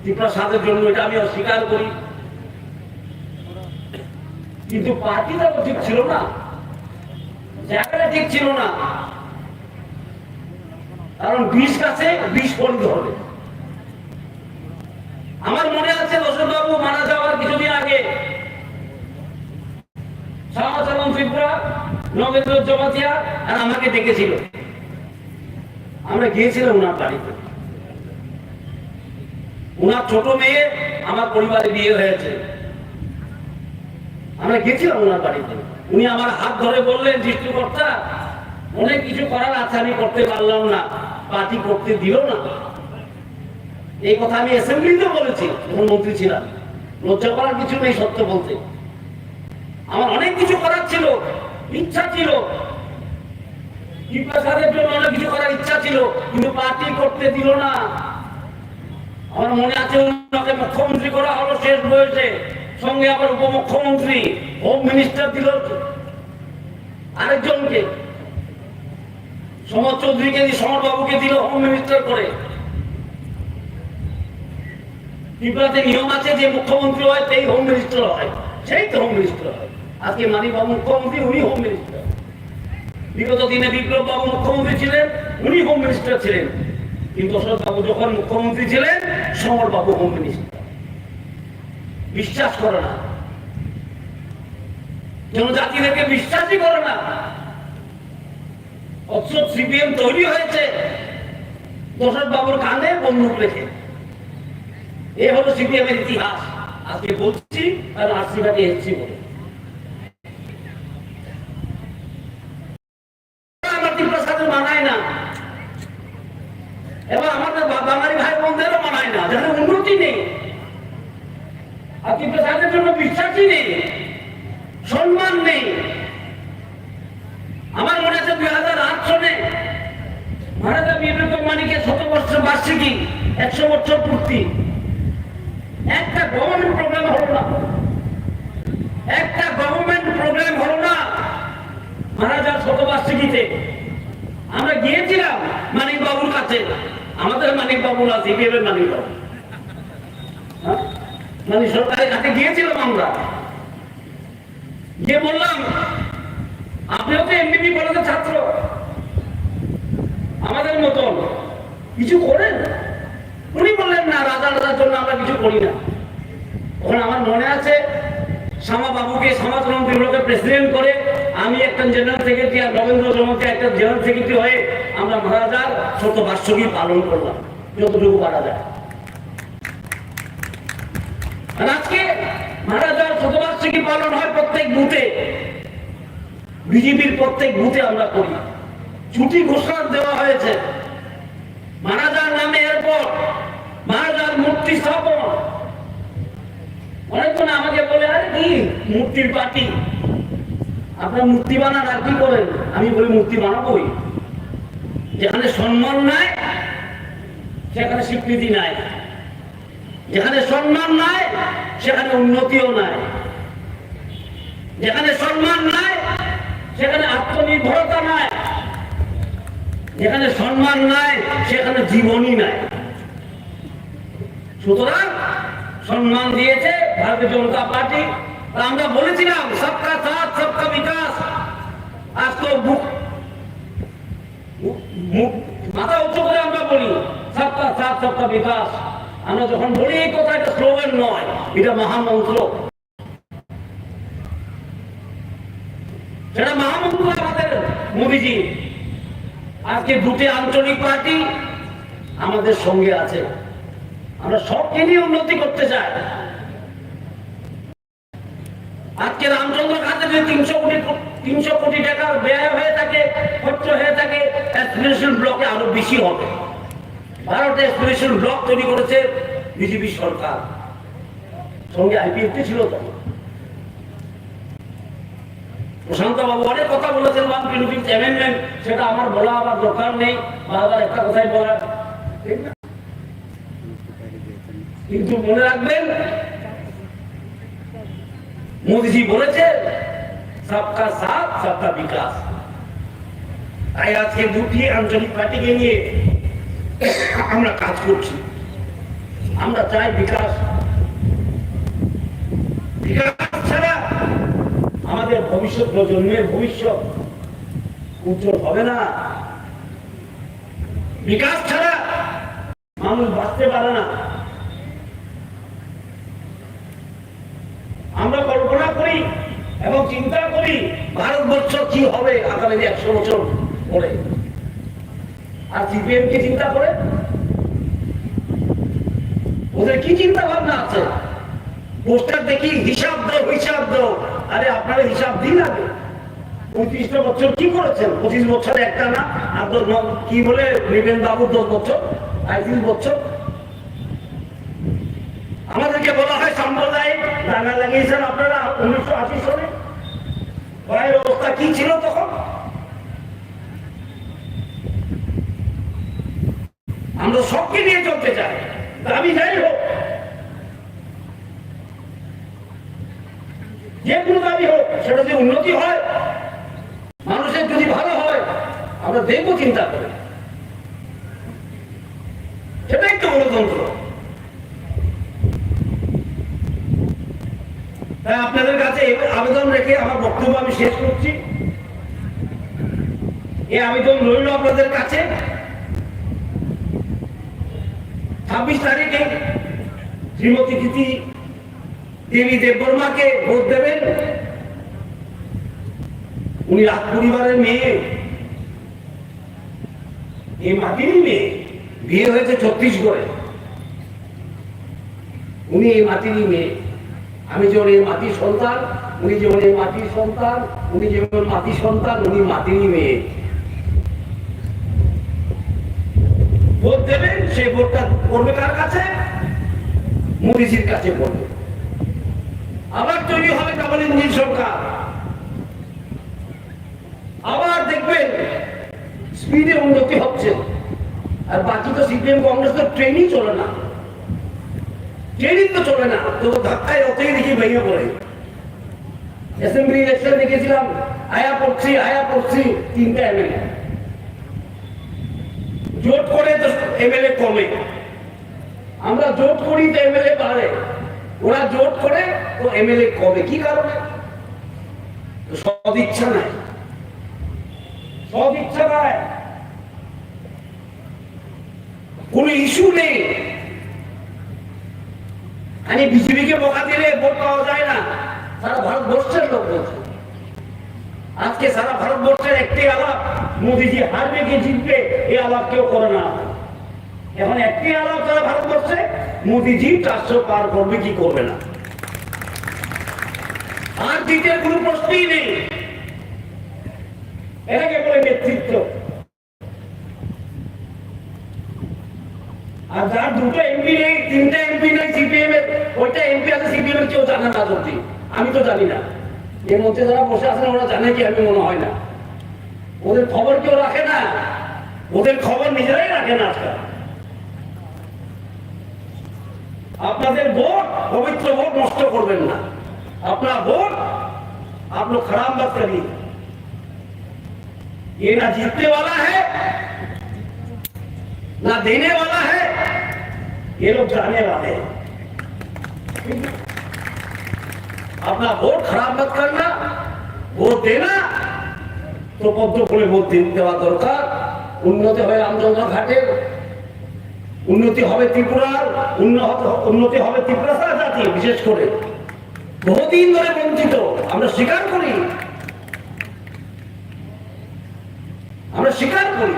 ত্রিপুরা সারের জন্য, এটা আমি অস্বীকার করি। কিন্তু পার্টিটা তো ঠিক ছিল না, জায়গাটা ঠিক ছিল না। কারণ 20 কাছে 20 পরিত হবে। আমার মনে আছে দশরথ বাবু মারা যাওয়ার কিছুদিন আগে শ্যামাচরণ ত্রিপুরা, নগেন্দ্র জমাতিয়া আর আমাকে ডেকেছিল। আমরা গিয়েছিলাম ওনার বাড়িতে। ওনার ছোট মেয়ে আমার পরিবারে বিয়ে হয়েছে। আমরা গেছিলাম ওনার বাড়িতে। উনি আমার হাত ধরে বললেন, সৃষ্টিকর্তা অনেক কিছু করার আছে, আমি করতে পারলাম না, পার্টি করতে দিল না। এই কথা আমি অ্যাসেম্বলিতে বলেছি যখন মন্ত্রী ছিলাম। লজ্জা করার কিছু নেই সত্য বলতে। আমার অনেক কিছু করার ছিল, ইচ্ছা ছিল, ত্রিপুরার জন্য অনেক কিছু করার ইচ্ছা ছিল, কিন্তু পার্টি করতে দিল না। আমার মনে আছে ওনাকে মুখ্যমন্ত্রী করা হলো শেষ বয়সে, সঙ্গে আবার উপমুখ্যমন্ত্রী, হোম মিনিস্টার দিল আরেকজনকে, সমর চৌধুরীকে, সমর বাবুকে দিল হোম মিনিস্টার করে। ত্রিপুরাতে নিয়ম আছে যে মুখ্যমন্ত্রী হয় সেই হোম মিনিস্টার হয়, সেই তো হোম মিনিস্টার হয়। আজকে মানিক বাবু মুখ্যমন্ত্রী, উনি হোম মিনিস্টার। বিগত দিনে বিপ্লব বাবু মুখ্যমন্ত্রী ছিলেন, উনি হোম মিনিস্টার ছিলেন। কিন্তু দশরথ বাবু যখন মুখ্যমন্ত্রী ছিলেন, সমর বাবু হোম মিনিস্টার। বিশ্বাস করে না। জনজাতিদেরকে বিশ্বাসই করে না। অথচ সিপিএম তৈরি হয়েছে দশরথ বাবুর কানে বন্দুক রেখে। এ হলো সিপিএম এর ইতিহাস। আজকে বলছি আর আশীর্বাদে এসেছি বলে। মানায় না, এবার আমাদের বাঙালি ভাই বোনদেরও মানায় না, যাদের উন্নতি নেই, আতিক প্রসাদের জন্য বিশ্বাসই নেই, সম্মান নেই। আমার মনে আছে 2008 সনে মহারাজা বীরেন্দ্র মানিকের 100 বছর বার্ষিকী, 100 বছর পূর্তি, একটা গভর্নমেন্ট প্রোগ্রাম হলো না, একটা গভর্নমেন্ট প্রোগ্রাম হলো না মহারাজার 100 বার্ষিকীতে। আমরা গিয়েছিলাম মানিক বাবুর কাছে, আমাদের মানিক বাবু না, সিপিএম এর মানিক বাবু, মানে সরকারের কাছে গিয়েছিলাম আমরা, গিয়ে বললাম আপনিও তো এমবিবি কলেজের ছাত্র, আমাদের মতন কিছু করেন? উনি বললেন না, রাজার জন্য আমরা কিছু করি না। তখন আমার মনে আছে শ্যামা বাবুকে, সমাজমন্ত্রী গুলোকে প্রেসিডেন্ট করে আমি একটা জেনারেল সেক্রেটারি আর রবীন্দ্র জমকে একটা জেনারেল সেক্রেটারি হয়ে আমরা মহারাজার 100 বার্ষিকী পালন করলাম যতটুকু পারা যায়। আর আজকে মহারাজার 100 বার্ষিকী পালন হয় প্রত্যেক বুথে, বিজেপির প্রত্যেক বুথে আমরা করি। ছুটি ঘোষণা দেওয়া হয়েছে, মহারাজার নামে এয়ারপোর্ট, মহারাজার মূর্তি স্থাপন। অনেকজন আমাকে বলে আরে কি মূর্তির পার্টি, আপনার মূর্তি বানান আর কি করেন? আমি বলি মূর্তি বানাবোই। যেখানে সম্মান নাই সেখানে স্বীকৃতি নাই, যেখানে সম্মান নাই সেখানে উন্নতিও নাই, যেখানে সম্মান নাই সেখানে আত্মনির্ভরতা নাই, যেখানে সম্মান নাই সেখানে জীবনই নাই। সুতরাং সম্মান দিয়েছে ভারতীয় জনতা পার্টি। আমরা বলেছিলাম সবকা সাথ সবকা বিকাশ। আজ তো মাথা উঁচু করে আমরা বলি সবকা সাথ সবকা বিকাশ। আমরা যখন বলি এই কথা, এটা স্লোগান নয়, এটা মহামন্ত্র। সেটা মহামন্ত্র আমাদের মোদীজি। আজকে দুটি আঞ্চলিক পার্টি আমাদের সঙ্গে আছে, আমরা সবকে নিয়ে উন্নতি করতে চাই। আজকে রামচন্দ্র ঘাটে যে 300 কোটি টাকা ব্যয় হয়ে থাকে, খরচ হয়ে থাকে, অ্যাসপিরেশন ব্লকে আরো বেশি হবে। ভারতে অ্যাসপিরেশন ব্লক তৈরি করেছে বিজেপি সরকার, সঙ্গে আইপিএফটি ছিল। তখন প্রশান্ত বাবু অনেক কথা বলেছেন, অ্যামেন্ডমেন্ট, সেটা আমার বলা আবার দরকার নেই, বারবার একটা কথাই বলা, ঠিক না? কিন্তু মনে রাখবেন মোদীজি বলেছে সবকা সাথ সবকা বিকাশ। তাই আজকে দুটি আঞ্চলিক পার্টিকে নিয়ে আমরা কাজ করছি। আমরা চাই বিকাশ। বিকাশ ছাড়া আমাদের ভবিষ্যৎ প্রজন্মের ভবিষ্যৎ উজ্জ্বল হবে না। বিকাশ ছাড়া মানুষ বাঁচতে পারে না। আমরা কল্পনা করি এবং চিন্তা করি ভারতবর্ষ কি হবে আগামী 100 বছর পরে, আর সিপিএম কি চিন্তা করে? ওদের কি চিন্তা ভাবনা আছে? পোস্টার দেখি হিসাব দাও, হিসাব দাও। আরে আপনারা হিসাব দিন আগে। 25 বছর কি করেছেন? 25 বছরে একটা না, আর কি বলে নিবেন বাবু 10 বছর, 35 বছর। আমাদেরকে বলা হয় সাম্প্রদায়িক, দাঙ্গা লাগিয়েছেন আপনারা 1980 সালে। ভয়ের অবস্থা কি ছিল তখন? আমরা সবকে নিয়ে চলতে চাই, দাবি যাই হোক, যে কোনো দাবি হোক, সেটা যদি উন্নতি হয়, মানুষের যদি ভালো হয়, আমরা দেখবো চিন্তা করে। সেটাই তো গণতন্ত্র। তাই আপনাদের কাছে আবেদন রেখে আমার বক্তব্য আমি শেষ করছি। এই আবেদন রইল আপনাদের কাছে। 26 তারিখে শ্রীমতী কৃতি দেবী দেববর্মাকে ভোট দেবেন। উনি রাজ পরিবারের মেয়ে, এই মাটিরই মেয়ে, বিয়ে হয়েছে ছত্তিশগড়ে। উনি এই মাটিরই মেয়ে। আমি যেমন এই মাটির সন্তান, উনি যেমন এই মাটির সন্তান, উনি যেমন মাটির সন্তান, উনি মাটিরই মেয়ে। ভোট দেবেন, সেই ভোটটা করবে কার কাছে? মোদিজির কাছে করবে। আবার তৈরি হবে ডাবল ইঞ্জিন সরকার। আবার দেখবেন স্পিডে উন্নতি হচ্ছে। আর বাকি তো সিপিএম কংগ্রেস তো ট্রেনই চলে না, ট্রেনিং তো চলে না, তো ধাক্কায় অতই দেখি ভেঙে পড়ে। অ্যাসেম্বলি ইলেকশন দেখেছিলাম, আয়া পড়ছি 3টা এমএলএ। জোট করে তো এমএলএ কমে, আমরা জোট করি তো এমএলএ বাড়ে, ওরা জোট করে তো এমএলএ কমে। কি কারণে? সদ ইচ্ছা নাই, সদ ইচ্ছা নাই, কোন ইস্যু নেই। আমি বিজেপিকে বকা দিলে ভোট পাওয়া যায় না, সারা ভারতবর্ষের লোক বলছে। আজকে সারা ভারতবর্ষের একটি আলাপ, মোদিজি হারবে কি জিতবে, এই আলাপ কেউ করে না। এখন একটি আলাপ সারা ভারতবর্ষে, মোদিজি 400 পার করবে কি করবে না। আর জিতের কোনো প্রশ্নই নেই। এটাকে বলে নেতৃত্ব। আর যার 2টা এমপি নেই, 3টা এমপি নেই সিপিএম এর, ওইটা এমপি আছে সিপিএম এর কেউ জানে না। যদি আমি তো জানি না, এর মধ্যে যারা বসে আছেন ওরা জানে কি? আমি মনে হয় না। ওদের খবর কেউ রাখে না, ওদের খবর নিজেরাই রাখে না। আজকাল আপনাদের ভোট, পবিত্র ভোট নষ্ট করবেন না। আপনার ভোট आप लोग खराब मत करिए। ये ना जीतने वाला है ना देने वाला है, ये लोग जाने वाले हैं। अपना वोट खराब मत करना, वोट देना तो पद्म फुले ভোট দেওয়া দরকার। উন্নতি হবে রামচন্দ্র ঘাটের, উন্নতি হবে ত্রিপুরার, উন্নতি হবে ত্রিপুরা জাতি। বিশেষ করে বহুদিন ধরে বঞ্চিত, আমরা স্বীকার করি, আমরা স্বীকার করি।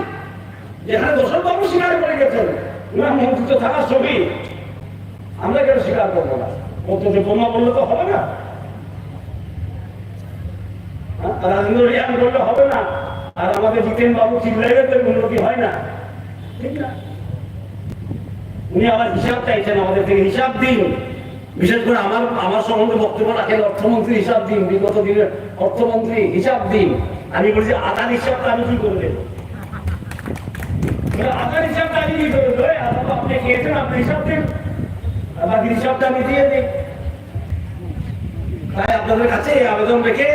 যেখানে দোষর বাবু স্বীকার করে গেছেন, মন্ত্রিত থাকার ছবি, আমরা কেন স্বীকার করবো না? অন্তত বোমা বললে তো হবে না, রাজেন্দ্র রিয়ান বললে হবে না, আর আমাদের জিতেন বাবু চিল্লাইলে তো উন্নতি হয় না, ঠিক না? উনি আবার হিসাব চাইছেন আমাদের থেকে, হিসাব দিন। বিশেষ করে আমার সম্বন্ধে বক্তব্য রাখেন অর্থমন্ত্রী, হিসাব দিন, বিগত দিনের অর্থমন্ত্রী, হিসাব দিন। আমি বলছি আধার হিসাবটা আমি কি করে দেবো? আধার হিসাবটা আমি কি করে দেবো? আপনি খেয়েছেন, আপনি হিসাব দিন, বাকি হিসাবটা আমি দিয়ে দিই। তাই আপনাদের কাছে এই আবেদন রেখে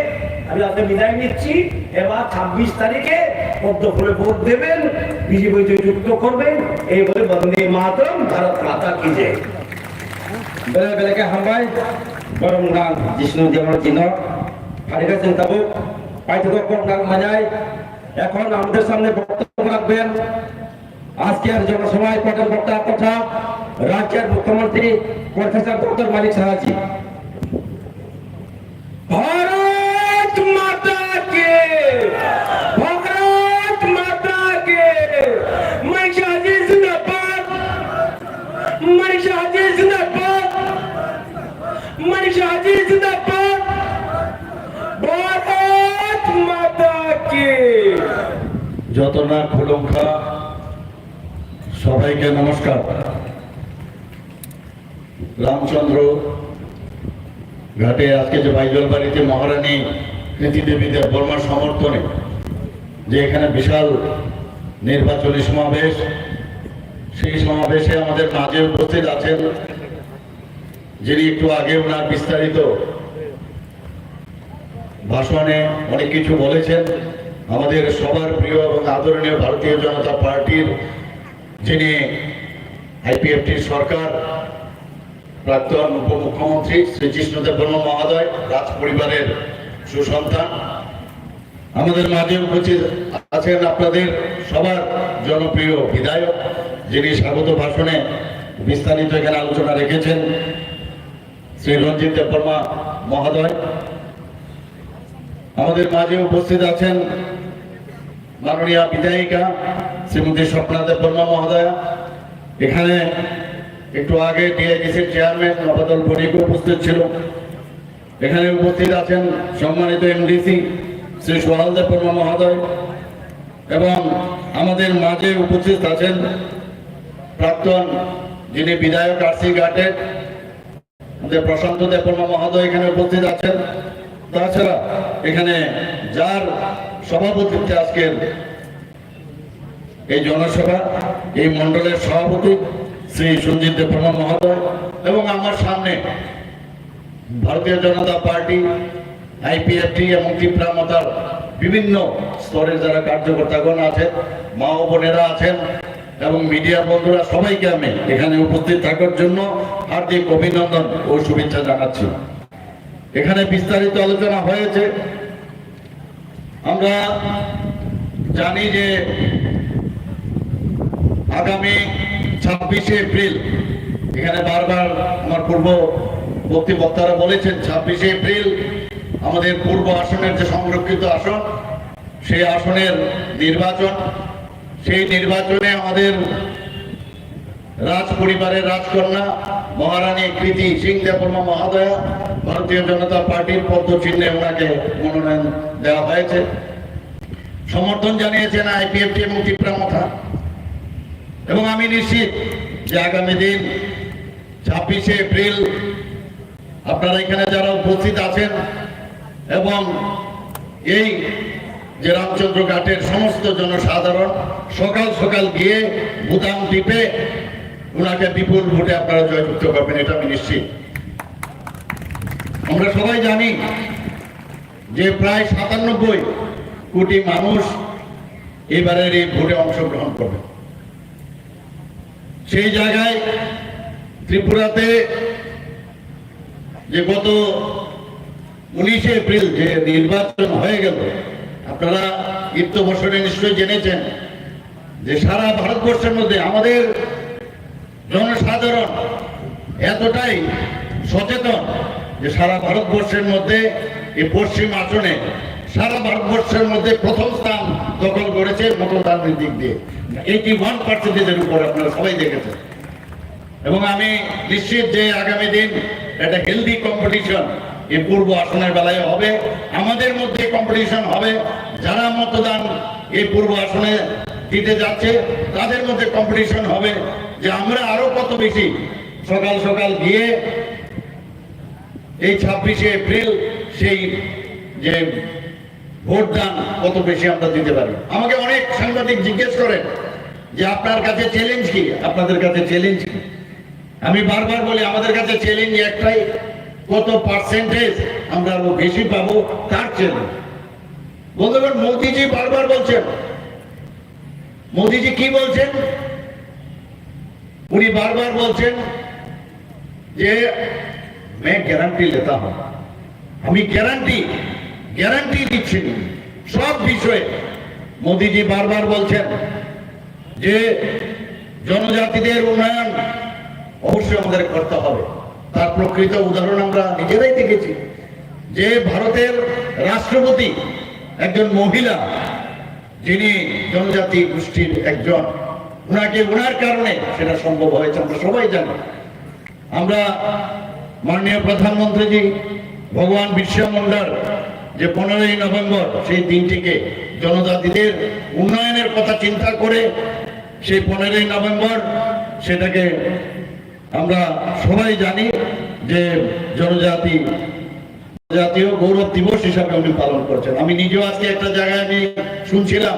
আমি আপনাদের বিদায় নিচ্ছি। এবার 26 তারিখে পদ্ম ফুলে ভোট দেবেন, বিজেপিতে যুক্ত করবেন। এই বলে বন্দে মাতরম, ভারত মাতা কি জয়। বেলে বেলেকে হামবাই বরমগান জিষ্ণু দেবর চিহ্ন হারিকা চিন্তাবু পাইথক বরমগান মানাই। এখন আমাদের সামনে বক্তব্য রাখবেন আজকের জনসভায় প্রধান বক্তা তথা রাজ্যের মুখ্যমন্ত্রী প্রফেসর ডক্টর মানিক সাহাজি। ভারত মাতা কে, ভারত মাতা কে, মানিক সাহাজি জিন্দাবাদ, মানিক সাহাজি জিন্দাবাদ, মানিক সাহাজি জিন্দাবাদ, ভারত মাতা কে। যত না খুলুঙ্খা সবাইকে নমস্কার। রামচন্দ্র ঘাটে আজকে যে বাইজল বাড়িতে মহারানী প্রীতি দেবী দেববর্মার সমর্থনে যে এখানে বিশাল নির্বাচনী সমাবেশ, সেই সমাবেশে আমাদের মাঝে উপস্থিত আছেন যিনি একটু আগে ওনার বিস্তারিত ভাষণে অনেক কিছু বলেছেন। আমাদের সবার প্রিয় এবং আদরণীয় ভারতীয় জনতা পার্টির যিনি আইপিএফটির সরকার প্রাক্তন উপমুখ্যমন্ত্রী শ্রী জিষ্ণু দেববর্মা মহোদয়, রাজ পরিবারের সুসন্তান, আমাদের মাঝে উপস্থিত আছেন আপনাদের সবার জনপ্রিয় বিধায়ক যিনি স্বাগত ভাষণে বিস্তারিত এখানে আলোচনা রেখেছেন, শ্রী রঞ্জিত দেববর্মা মহোদয়। আমাদের মাঝে উপস্থিত আছেন মাননীয় বিধায়িকা শ্রীমতী স্বপ্না দেববর্মা মহোদয়া। এখানে একটু আগে ডিআইডিসির চেয়ারম্যান নবাদল বণিক উপস্থিত ছিল। এখানে উপস্থিত আছেন সম্মানিত এমডিসি শ্রী সোহাল দেববর্মা মহোদয়, এবং আমাদের মাঝে উপস্থিত আছেন প্রাক্তন যিনি বিধায়ক আরসি ঘাটের প্রশান্ত দেববর্মা মহোদয় এখানে উপস্থিত আছেন। তাছাড়া এখানে যার সভাপতিত্বে আজকের এই জনসভা, এই মণ্ডলের সভাপতি শ্রী সঞ্জিত দেববর্মা মহোদয়, এবং আমার সামনে ভারতীয় জনতা পার্টি, আইপিএফটি এবং ত্রিপুরা মাতার বিভিন্ন স্তরের যারা কার্যকর্তাগণ আছেন, মা ও বোনেরা আছেন এবং মিডিয়া বন্ধুরা, সবাইকে আমি এখানে উপস্থিত থাকার জন্য হার্দিক অভিনন্দন ও শুভেচ্ছা জানাচ্ছি। এখানে বিস্তারিত আলোচনা হয়েছে। আমরা জানি যে আগামী 26শে এপ্রিল, এখানে বারবার আমার পূর্ব বক্তারা বলেছেন 26শে এপ্রিল আমাদের পূর্ব আসনের যে সংরক্ষিত আসন, সেই আসনের নির্বাচন। সেই নির্বাচনে আমাদের রাজ পরিবারের রাজকন্যা মহারানী কৃতি সিং দেববর্মা মহোদয়া ভারতীয় জনতা পার্টির পদ্ম চিহ্নে ওনাকে মনোনয়ন দেওয়া হয়েছে। সমর্থন জানিয়েছেন আইপিএফটি এবং ত্রিপুরা মাথা। এবং আমি নিশ্চিত যে আগামী দিন 26শে এপ্রিল আপনারা এখানে যারা উপস্থিত আছেন এবং এই যে রামচন্দ্র ঘাটের সমস্ত জনসাধারণ সকাল সকাল গিয়ে বুতাম টিপে ওনাকে বিপুল ভোটে আপনারা জয়যুক্ত করবেন, এটা আমি নিশ্চিত। আমরা সবাই জানি যে প্রায় 97 কোটি মানুষ এবারের এই ভোটে অংশগ্রহণ করবে। সেই জায়গায় ত্রিপুরাতে যে গত 19শে এপ্রিল যে নির্বাচন হয়ে গেল, আপনারা ইত্য বছরে নিশ্চয়ই জেনেছেন যে সারা ভারতবর্ষের মধ্যে আমাদের জনসাধারণ এতটাই সচেতন যে সারা ভারতবর্ষের মধ্যে এই পশ্চিম আসনে সারা ভারতবর্ষের মধ্যে প্রথম স্থান দখল করেছে মতদানের দিক দিয়ে। 81% উপরে আপনারা সবাই দেখেছেন। এবং আমি নিশ্চিত যে আগামী দিন একটা হেলদি কম্পিটিশন এই পূর্ব আসনের বেলায় হবে, আমাদের মধ্যে কম্পিটিশন হবে। যারা মতদান এই পূর্ব আসনে দিতে যাচ্ছে তাদের মধ্যে কম্পিটিশন হবে যে আমরা আরো কত বেশি সকাল সকাল গিয়ে এই 26শে এপ্রিল সেই যে ভোটদান কত বেশি আমরা দিতে পারি। আমাকে অনেক সাংবাদিক জিজ্ঞেস করেন যে আপনার কাছে চ্যালেঞ্জ কি, আপনাদের কাছে চ্যালেঞ্জ কি। আমি বারবার বলি আমাদের কাছে চ্যালেঞ্জ একটাই, কত পার্সেন্টেজ আমরা আরো বেশি পাবো তার চ্যালেঞ্জ। বন্ধুগণ, মোদিজি বারবার বলছেন, মোদিজি কি বলছেন, উনি বারবার বলছেন যে मैं গ্যারান্টি लेता हूं, আমি গ্যারান্টি দিচ্ছি সব বিষয়ে। মোদিজি বারবার বলছেন যে জনজাতিদের উন্নয়ন অবশ্যই আমাদের করতে হবে। তার প্রকৃত উদাহরণ আমরা নিজেরাই দেখেছি যে ভারতের রাষ্ট্রপতি একজন মহিলা, যিনি জনজাতি গোষ্ঠীর একজন, ওনার কারণে সেটা সম্ভব হয়েছে, আমরা সবাই জানি। আমরা মাননীয় প্রধানমন্ত্রীজি ভগবান বিরসা মুন্ডার যে 15ই নভেম্বর সেই দিনটিকে জনজাতিদের উন্নয়নের কথা চিন্তা করে সেই 15ই নভেম্বর সেটাকে আমরা সবাই জানি যে জাতীয় গৌরব দিবস হিসাবে উনি পালন করছেন। আমি নিজেও আজকে একটা জায়গায় আমি শুনছিলাম,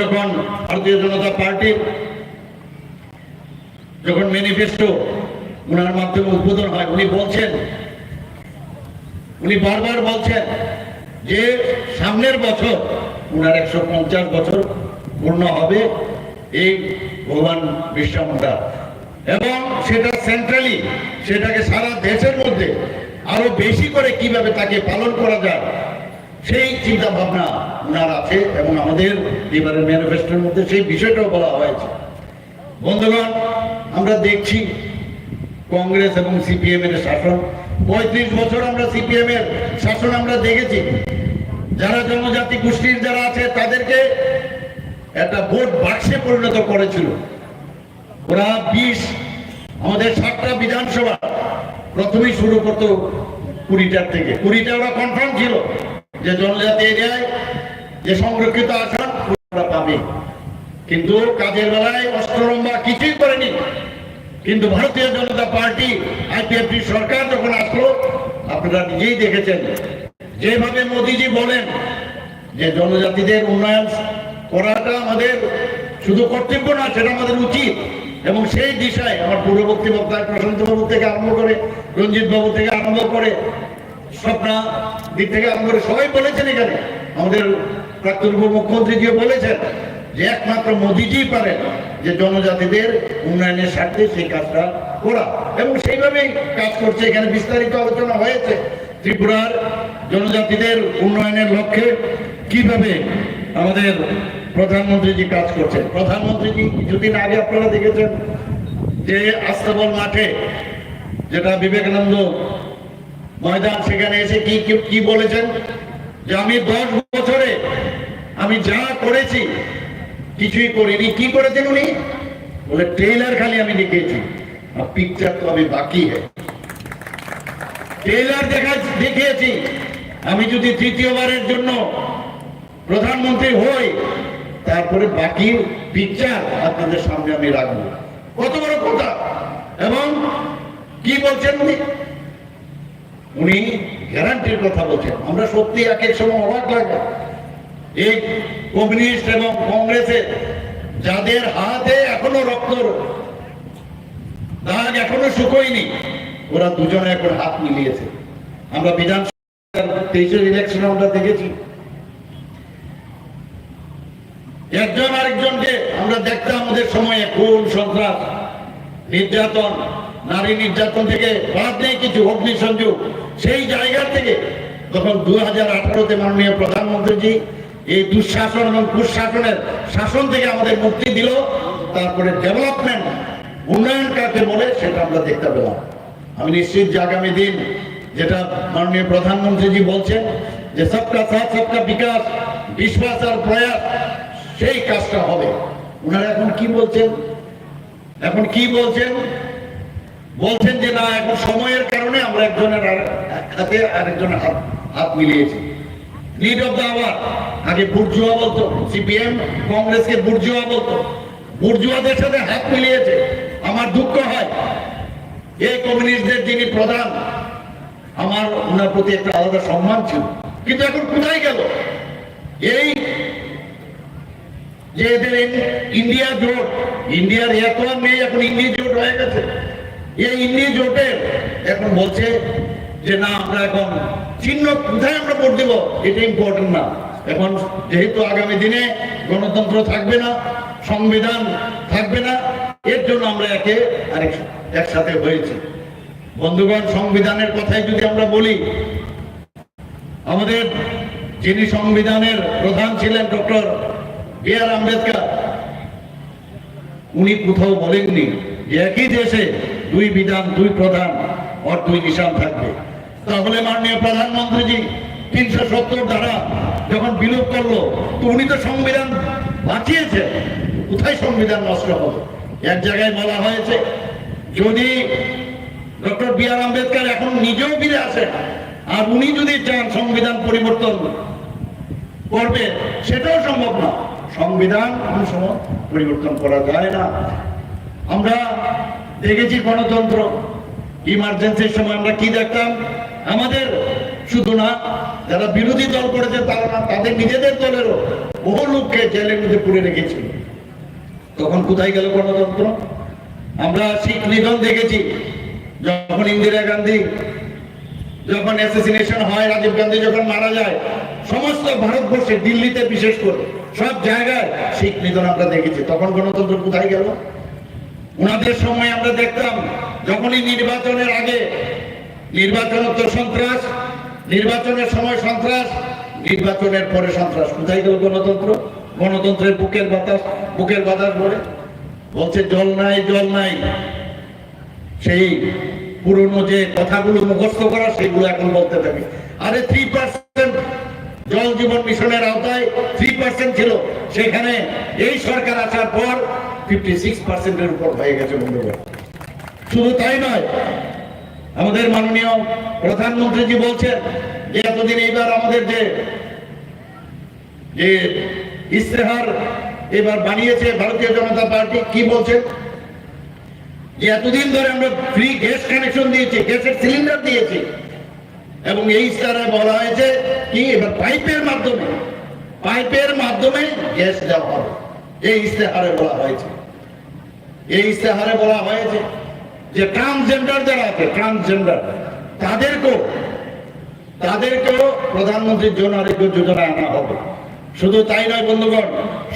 যখন ভারতীয় জনতা পার্টির যখন ম্যানিফেস্টো উনার মাধ্যমে উদ্বোধন হয়, উনি বারবার বলছেন যে সামনের বছর উনার 150 বছর পূর্ণ হবে এই ভগবান বিরসা মুন্ডা, এবং সেটা সেন্ট্রালি, সেটাকে সারা দেশের মধ্যে আরো বেশি করে কিভাবে তাকে পালন করা যায় সেই চিন্তা ভাবনা উনার আছে, এবং আমাদের এবারের ম্যানিফেস্টোর মধ্যে সেই বিষয়টাও বলা হয়েছে। বন্ধুগণ, আমরা দেখছি কংগ্রেস এবং সিপিএম এর শাসন, 35 বছর আমরা সিপিএম এর শাসন আমরা দেখেছি। যারা জনজাতি গোষ্ঠীর যারা আছে তাদেরকে একটা ভোট বাক্সে পরিণত করেছিল। ওরা 20 আমাদের 7টা বিধানসভা প্রথমেই শুরু করতো 20টার থেকে। 20টা ওরা কনফার্ম ছিল যে জনজাতি এরিয়ায় যে সংরক্ষিত আসন ওরা পাবে, কিন্তু কাজের বেলায় অস্ত্রলম্বা কিছুই করেনি। কিন্তু ভারতীয় জনতা পার্টি আইপিএফটি সরকার যখন আসলো, আপনারা নিজেই দেখেছেন যেভাবে মোদিজি বলেন যে জনজাতিদের উন্নয়ন করাটা আমাদের শুধু কর্তব্য না, সেটা আমাদের উচিত। এবং সেই দিশায় আমার পূর্ববর্তী বক্তা প্রশান্ত বাবু থেকে আরম্ভ করে, রঞ্জিত বাবু থেকে আরম্ভ করে, স্বপ্না দিক থেকে আরম্ভ করে সবাই বলেছেন, এখানে আমাদের প্রাক্তন উপমুখ্যমন্ত্রীজিও বলেছেন যে একমাত্র মোদিজি পারেন যে জনজাতিদের উন্নয়নের স্বার্থে সেই কাজটা করা, এবং সেইভাবেই কাজ করছে। এখানে বিস্তারিত আলোচনা হয়েছে ত্রিপুরার জনজাতিদের উন্নয়নের লক্ষ্যে কিভাবে আমাদের প্রধানমন্ত্রীজি কাজ করছেন। প্রধানমন্ত্রীজি কিছুদিন আগে আপনারা দেখেছেন যে আস্তাবল মাঠে, যেটা বিবেকানন্দ ময়দান, সেখানে এসে কি বলেছেন যে আমি 10 বছরে আমি যা করেছি কিছুই করিনি। কি করেছেন উনি? বলে ট্রেলার খালি আমি দেখিয়েছি, আর পিকচার তো আমি বাকি হ্যাঁ। ট্রেলার দেখিয়েছি। আমি যদি তৃতীয়বারের জন্য প্রধানমন্ত্রী হই, তারপরে বাকি পিকচার আপনাদের সামনে আমি রাখবো। কত বড় কথা! এবং কি বলছেন উনি গ্যারান্টির কথা বলছেন। আমরা সত্যি এক এক সময় অবাক লাগে, এই কমিউনিস্ট এবং কংগ্রেসের যাদের হাতে এখনো রক্ত দাগ এখনো শুকোয়নি, ওরা দুজনে এখন হাত মিলিয়েছে। আমরা বিধানসভা 23 ইলেকশনে আমরা দেখেছি, একজন আরেকজনকে আমরা দেখতাম ওদের সময়ে খুন, সন্ত্রাস, নির্যাতন, নারী নির্যাতন থেকে বাদ নেই কিছু, অগ্নিসংযোগ। সেই জায়গা থেকে তখন 2018-তে মাননীয় প্রধানমন্ত্রীজি এই দুঃশাসন এবং কুশাসনের শাসন থেকে আমাদের মুক্তি দিল। তারপরে ডেভেলপমেন্ট, উন্নয়ন কাকে বলে সেটা আমরা দেখতে পেলাম। আমি নিশ্চিত যে আগামী দিন যেটা মাননীয় প্রধানমন্ত্রীজি বলছেন যে সবকা সাথ সবকা বিকাশ, বিশ্বাস আর প্রয়াস, সেই কাজটা হবে। ওনারা এখন কি বলছেন? বলছেন যে না, এখন সময়ের কারণে আমরা একজনের হাতে আরেকজনের হাত মিলিয়েছি। লিড অফ দা আওয়ার, আগে বুর্জুয়া বলতো, সিপিএম কংগ্রেসকে বুর্জুয়া বলতো, বুর্জুয়াদের সাথে হাত মিলিয়েছে। আমার দুঃখ হয় এই কমিউনিস্টদের যিনি প্রধান, আমার ওনার প্রতি একটা আলাদা সম্মান ছিল, কিন্তু এখন কোথায় গেল? এই যে এদের ইন্ডিয়া জোট, ইন্ডিয়ার এত আর নেই, এখন ইন্ডিয়া জোট হয়ে গেছে। এই ইন্ডিয়া জোটের এখন বলছে যে না, আমরা এখন চিহ্ন কোথায় আমরা ভোট দেব এটা ইম্পর্টেন্ট না। এখন যেহেতু আগামী দিনে গণতন্ত্র থাকবে না, সংবিধান থাকবে না, এর জন্য আমরা একসাথে হয়েছি। বন্ধুগণ, সংবিধানের কথাই যদি আমরা বলি, আমাদের যিনি সংবিধানের প্রধান ছিলেন ডক্টর বি.আর. আম্বেদকর, উনি কোথাও বলেননি যে একই দেশে 2 বিধান, 2 প্রধান আর 2 নিশান থাকবে। তাহলে মাননীয় প্রধানমন্ত্রীজি 370 ধারা যখন বিলোপ করলো, তো উনি তো সংবিধান বাঁচিয়েছে, কোথায় সংবিধান নষ্ট হবে? এক জায়গায় বলা হয়েছে যদি ডক্টর বি.আর. আম্বেদকর এখন নিজেও ফিরে আসেন আর উনি যদি চান সংবিধান পরিবর্তন করবে, সেটাও সম্ভব না। সংবিধান কোন সময় পরিবর্তন করা যায় না। আমরা দেখেছি গণতন্ত্র ইমার্জেন্সির সময় আমরা কি দেখতাম, আমাদের শুধু না, যারা বিরোধী দল করেছে তারা না, তাদের নিজেদের দলেরও বহু লোককে জেলের মধ্যে পুরে রেখেছিল। তখন কোথায় গেল গণতন্ত্র? আমরা শিখ নিধন দেখেছি, যখন ইন্দিরা গান্ধী যখন অ্যাসাসিনেশন হয়, রাজীব গান্ধী যখন মারা যায়, সমস্ত ভারতবর্ষে, দিল্লিতে বিশেষ করে সব জায়গায় শিখ নিধন আমরা দেখেছি। তখন গণতন্ত্র কোথায় গেল? ওনাদের সময় আমরা দেখতাম যখনই নির্বাচনের আগে, নির্বাচনোত্তর সন্ত্রাস, নির্বাচনের সময় সন্ত্রাস, নির্বাচনের পরে সন্ত্রাস। কোথায় গেল গণতন্ত্র? গণতন্ত্রের বুকের বাতাস বলে বলছে জল নাই, জল নাই। সেই পুরনো যে কথাগুলো মুখস্থ করা, সেগুলো এখন বলতে থাকি। আরে 3% জল জীবন মিশনের আওতায় 3% ছিল, সেখানে এই সরকার আসার পর 56%-এর উপর হয়ে গেছে বন্ধুগণ। শুধু তাই নয়, আমাদের মাননীয় প্রধানমন্ত্রীজি বলছেন যে এতদিন এইবার আমাদের যে ইস্তেহার এবার বানিয়েছে ভারতীয় জনতা পার্টি, কি বলছেন যে এতদিন ধরে আমরা ফ্রি গ্যাস কানেকশন দিয়েছি, গ্যাসের সিলিন্ডার দিয়েছি, এবং এই ইস্তেহারে বলা হয়েছে কি এবার পাইপের মাধ্যমে গ্যাস দেওয়া হবে। এই ইস্তেহারে বলা হয়েছে, যে ট্রান্সজেন্ডার যারা আছে, ট্রান্সজেন্ডার তাদেরকেও প্রধানমন্ত্রীর জন আরোগ্য যোজনায় আনা হবে। শুধু তাই নয় বন্ধুগণ,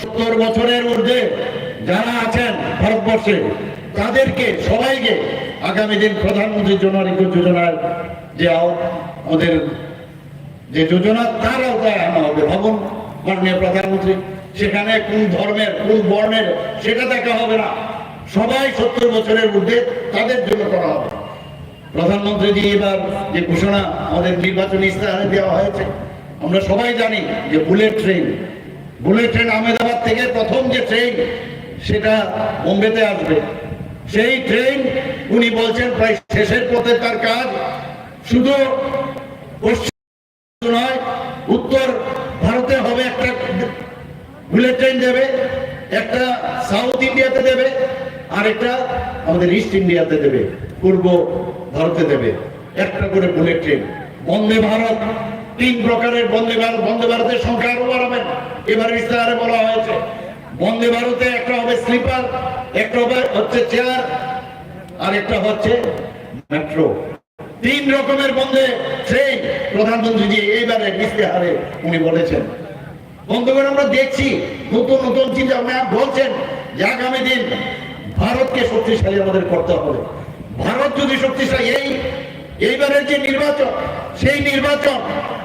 70 বছরের ঊর্ধ্বে যারা আছেন ভারতবর্ষে তাদেরকে সবাইকে আগামী দিন প্রধানমন্ত্রীর জন আরোগ্য যোজনার যে আমাদের যে যোজনা তার আওতায় আনা হবে। ভাবুন মাননীয় প্রধানমন্ত্রী, সেখানে কোন ধর্মের কোন বর্ণের সেটা দেখা হবে না, সবাই 70 বছরের ঊর্ধ্বে তাদের জন্য করা হবে। প্রধানমন্ত্রী এবার যে ঘোষণা আমাদের নির্বাচনী ইস্তেহারে দেওয়া হয়েছে, আমরা সবাই জানি যে বুলেট ট্রেন আহমেদাবাদ থেকে প্রথম যে ট্রেন সেটা বোম্বেতে আসবে। সেই ট্রেন উনি বলছেন প্রায় শেষের পথে তার কাজ। শুধু পশ্চিম নয়, উত্তর ভারতে হবে একটা বুলেট ট্রেন দেবে, একটা সাউথ ইন্ডিয়াতে দেবে, আর একটা আমাদের ইস্ট ইন্ডিয়াতে দেবে, পূর্ব ভারতে দেবে, একটা করে বুলেট ট্রেন। বন্দে ভারত, 3 প্রকারের বন্দে ভারতের সংখ্যা আরো বাড়াবেন। এবার ইস্তেহারে বলা হয়েছে বন্দে ভারতে একটা হবে স্লিপার, একটা হচ্ছে চেয়ার, আর একটা হচ্ছে মেট্রো। 3 রকমের বন্দে ট্রেন প্রধানমন্ত্রীজি এইবারে ইস্তেহারে উনি বলেছেন। বন্ধুগণ, আমরা দেখছি নতুন নতুন চিন্তা ভাবনা বলছেন যে আগামী দিন ভারতকে শক্তিশালী আমাদের করতে হবে। ভারত যদি শক্তিশালী, এইবারের যে নির্বাচন, সেই নির্বাচন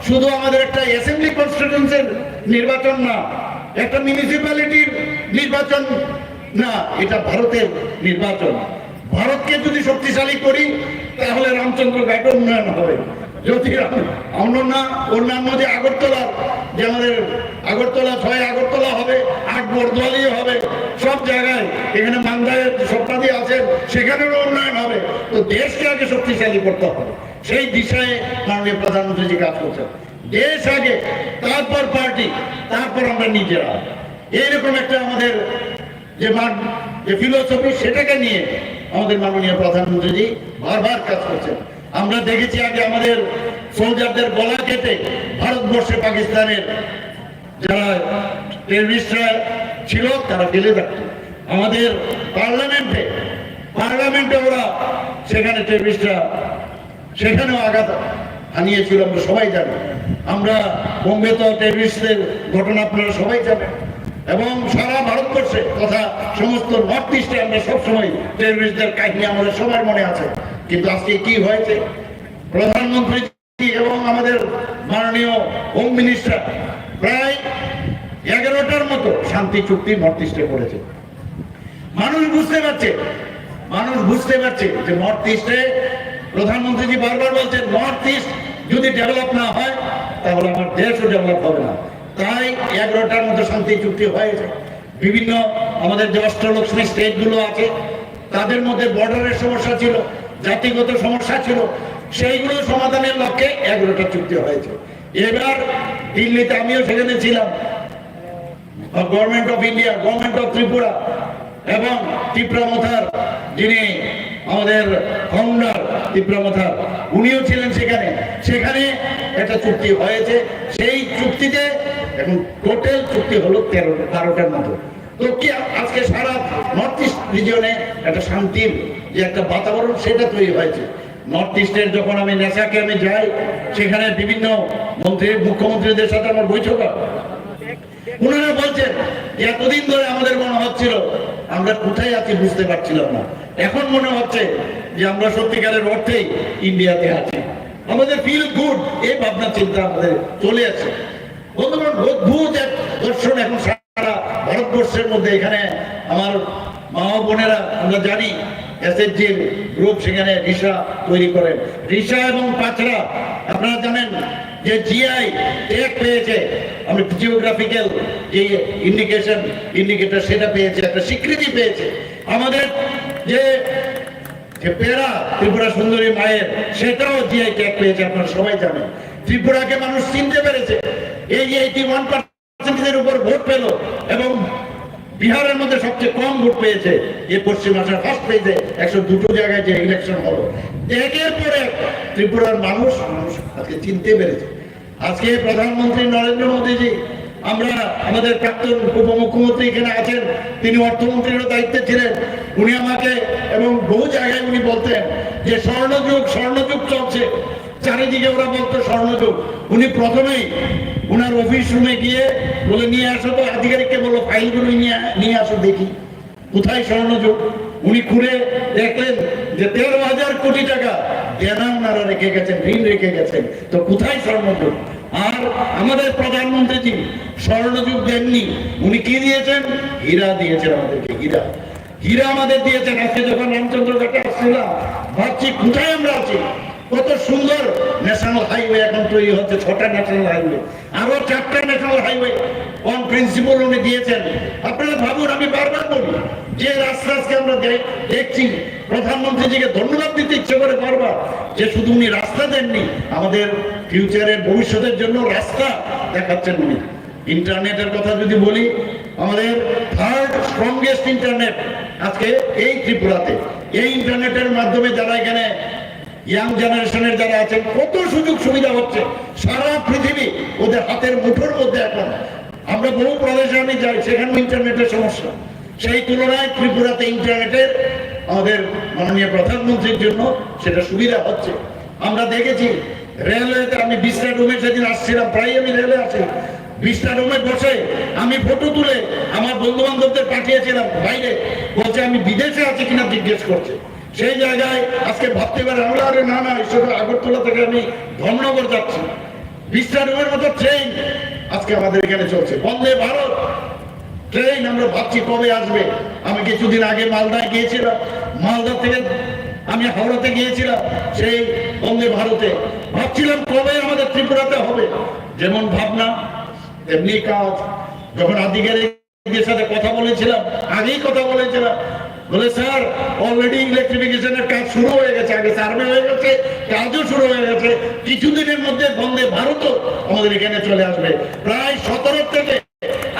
শুধু আমাদের একটা অ্যাসেম্বলি কনস্টিটিউয়েন্সির নির্বাচন না, একটা মিউনিসিপ্যালিটির নির্বাচন না, এটা ভারতের নির্বাচন। ভারতকে যদি শক্তিশালী করি তাহলে রামচন্দ্র ঘাটের উন্নয়ন হবে। যদি অন্যান্য যে আগরতলা, যে আমাদের আগরতলা 6 আগরতলা হবে, 8 বর্ধমানেও হবে, সব জায়গায় এখানে মান্দায়ের সপ্তাহে আছে, সেখানেরও উন্নয়ন হবে। তো দেশকে আগে শক্তিশালী করতে হবে, সেই দিশায় মাননীয় প্রধানমন্ত্রীজি কাজ করছেন। দেশ আগে, তারপর পার্টি, তারপর আমরা নিজেরা। এইরকম একটা আমাদের যে ফিলোসফি, সেটাকে নিয়ে আমাদের মাননীয় প্রধানমন্ত্রীজি বারবার কাজ করছেন। আমরা দেখেছি আগে আমাদের সোলজারদের গলা কেটে ভারতবর্ষে পাকিস্তানের যারা টেররিস্টরা ছিল তারা ফেলে রাখত। আমাদের পার্লামেন্টে ওরা সেখানে টেররিস্টরা সেখানেও আঘাত হানিয়েছিল, আমরা সবাই জানি। আমরা বোম্বে তো টেররিস্টদের ঘটনা আপনারা সবাই জানেন, এবং সারা ভারতবর্ষে তথা সমস্ত নর্থ ইস্টে আমরা সবসময় টেররিস্টদের কাহিনী আমাদের সবার মনে আছে। কিন্তু আজকে কি হয়েছে, প্রধানমন্ত্রী এবং আমাদের মাননীয় হোম মিনিস্টার প্রায় 11টার মতো শান্তি চুক্তি নর্থ ইস্টে করেছে। মানুষ বুঝতে পারছে যে নর্থ ইস্টে, প্রধানমন্ত্রীজি বারবার বলছেন নর্থ ইস্ট যদি ডেভেলপ না হয় তাহলে আমার দেশও ডেভেলপ হবে না। তাই 11টার মতো শান্তি চুক্তি হয়েছে। বিভিন্ন আমাদের যে অষ্টলক্ষ্মী স্টেটগুলো আছে তাদের মধ্যে বর্ডারের সমস্যা ছিল, জাতিগত সমস্যা ছিল, সেইগুলো সমাধানের লক্ষ্যে 11টা চুক্তি হয়েছে। এবার দিল্লিতে আমিও সেখানে ছিলাম, government of India, government of Tripura এবং ত্রিপুরামথার যিনি আমাদের ফাউন্ডার ত্রিপুরামথার, উনিও ছিলেন সেখানে একটা চুক্তি হয়েছে। সেই চুক্তিতে এখন টোটাল চুক্তি হলো 13টার মতো। তো কি আজকে সারা নর্থ ইস্ট রিজিয়নে একটা শান্তির যে একটা বাতাবরণ সেটা তৈরি হয়েছে। নর্থ ইস্টের যখন আমি নেশাকে যাই, সেখানে বিভিন্ন মুখ্যমন্ত্রীদের সাথে আমার বৈঠক হয়। ওনারা বলছেন এতদিন ধরে আমাদের মনে হচ্ছিল আমরা কোথায় আছি বুঝতে পারছিলাম না, এখন মনে হচ্ছে যে আমরা সত্যিকারের অর্থেই ইন্ডিয়াতে আছি। আমাদের ফিল গুড, এই ভাবনা চিন্তা আমাদের চলে আসছে। বন্ধুগণ, অদ্ভুত এক দর্শন এখন সারা ভারতবর্ষের মধ্যে। এখানে আমার মা বোনেরা, আমরা জানি এসএসজির গ্রুপ সেখানে রিসা তৈরি করেন। রিসা এবং পাচরা আপনারা জানেন যে জিআই ট্যাগ পেয়েছে, আমি জিওগ্রাফিক্যাল যে ইন্ডিকেটর সেটা পেয়েছে, একটা স্বীকৃতি পেয়েছে। আমাদের যে পেয়ারা ত্রিপুরা সুন্দরী মায়ের, সেটাও জিআই ট্যাগ পেয়েছে, আপনারা সবাই জানেন। ত্রিপুরাকে মানুষ চিনতে পেরেছে, এই 81% উপর ভোট পেল, এবং বিহারের মধ্যে সবচেয়ে কম ভোট পেয়েছে, এই পশ্চিম আসাম ফার্স্ট পেয়েছে 102 জায়গায় যে ইলেকশন হলো। একের পরে ত্রিপুরার মানুষ আজকে চিনতে পেরেছে। আজকে প্রধানমন্ত্রী নরেন্দ্র মোদীজি, আমরা আমাদের প্রাক্তন উপমুখ্যমন্ত্রী এখানে আছেন, তিনি অর্থমন্ত্রীর দায়িত্বে ছিলেন, উনি আমাকে এবং বহু জায়গায় উনি বলতেন যে স্বর্ণযুগ চলছে, চারিদিকে ওরা বলতো স্বর্ণযুগ। উনি প্রথমেই উনার অফিস রুমে গিয়ে বলে নিয়ে আসো, তো আধিকারিককে বললো ফাইলগুলো নিয়ে আসো দেখি কোথায় স্বর্ণযুগ। উনি খুলে দেখলেন যে 13,000 কোটি টাকা দেনা ওনারা রেখে গেছেন, ঋণ রেখে গেছেন, তো কোথায় স্বর্ণযুগ? আর আমাদের প্রধানমন্ত্রীজি স্বর্ণযুগ দেননি, উনি কি দিয়েছেন? হীরা দিয়েছেন আমাদেরকে, হীরা আমাদের দিয়েছেন। আজকে যখন রামচন্দ্র ঘাটে আসছিলাম, ভাবছি কোথায় আমরা আছি। কত সুন্দর ন্যাশনাল হাইওয়ে এখন তৈরি হচ্ছে, 6টা ন্যাশনাল হাইওয়ে, আরো 4টা ন্যাশনাল হাইওয়ে অন প্রিন্সিপাল উনি দিয়েছেন। আপনারা ভাবুন, আমি বারবার বলি যে রাস্তা আজকে আমরা দেখছি, প্রধানমন্ত্রীজিকে ধন্যবাদ দিতে ইচ্ছে করে বারবার, যে শুধু উনি রাস্তা দেননি, আমাদের ফিউচারের ভবিষ্যতের জন্য রাস্তা দেখাচ্ছেন উনি। ইন্টারনেটের কথা যদি বলি, আমাদের 3rd স্ট্রংগেস্ট ইন্টারনেট আজকে এই ত্রিপুরাতে। এই ইন্টারনেটের মাধ্যমে যারা এখানে ইয়াং জেনারেশনের যারা আছেন, কত সুযোগ সুবিধা হচ্ছে, সারা পৃথিবী ওদের হাতের মুঠোর মধ্যে। এখন আমরা বহু প্রদেশে আমি যাই, সেখানে ইন্টারনেটের সমস্যা, সেই তুলনায় ত্রিপুরাতে ইন্টারনেটের আমাদের মাননীয় প্রধানমন্ত্রীর জন্য সেটা সুবিধা হচ্ছে। আমরা দেখেছি রেলওয়েতে, আমি 20টা রুমে সেদিন আসছিলাম, প্রায় আমি রেলে আছি, 20টা রুমে বসে আমি ফটো তুলে আমার বন্ধু বান্ধবদের পাঠিয়েছিলাম বাইরে, বলছে আমি বিদেশে আছি কিনা জিজ্ঞেস করছে। সেই জায়গায় আজকে ভাবতে পারে আমরা, আরে না এইসব আগরতলা থেকে আমি ধর্মনগর যাচ্ছি, 20টা রুমের মতো ট্রেন আজকে আমাদের এখানে চলছে, বন্দে ভারত ট্রেন। আমরা ভাবছি কবে আসবে। আমি কিছুদিন আগে মালদায় গিয়েছিলাম, মালদা থেকে আমি হাওড়াতে গিয়েছিলাম, সেই বন্দে ভারতে ভাবছিলাম কবে আমাদের ত্রিপুরাতে হবে। যেমন ভাবনা তেমনি কাজ। যখন আধিকারিকদের সাথে কথা বলেছিলাম, আগেই কথা বলেছিলাম, বলে স্যার অলরেডি ইলেকট্রিফিকেশনের কাজ শুরু হয়ে গেছে, আগে সার্ভে হয়ে গেছে, কাজও শুরু হয়ে গেছে, কিছুদিনের মধ্যে বন্দে ভারতও আমাদের এখানে চলে আসবে। প্রায় 17 থেকে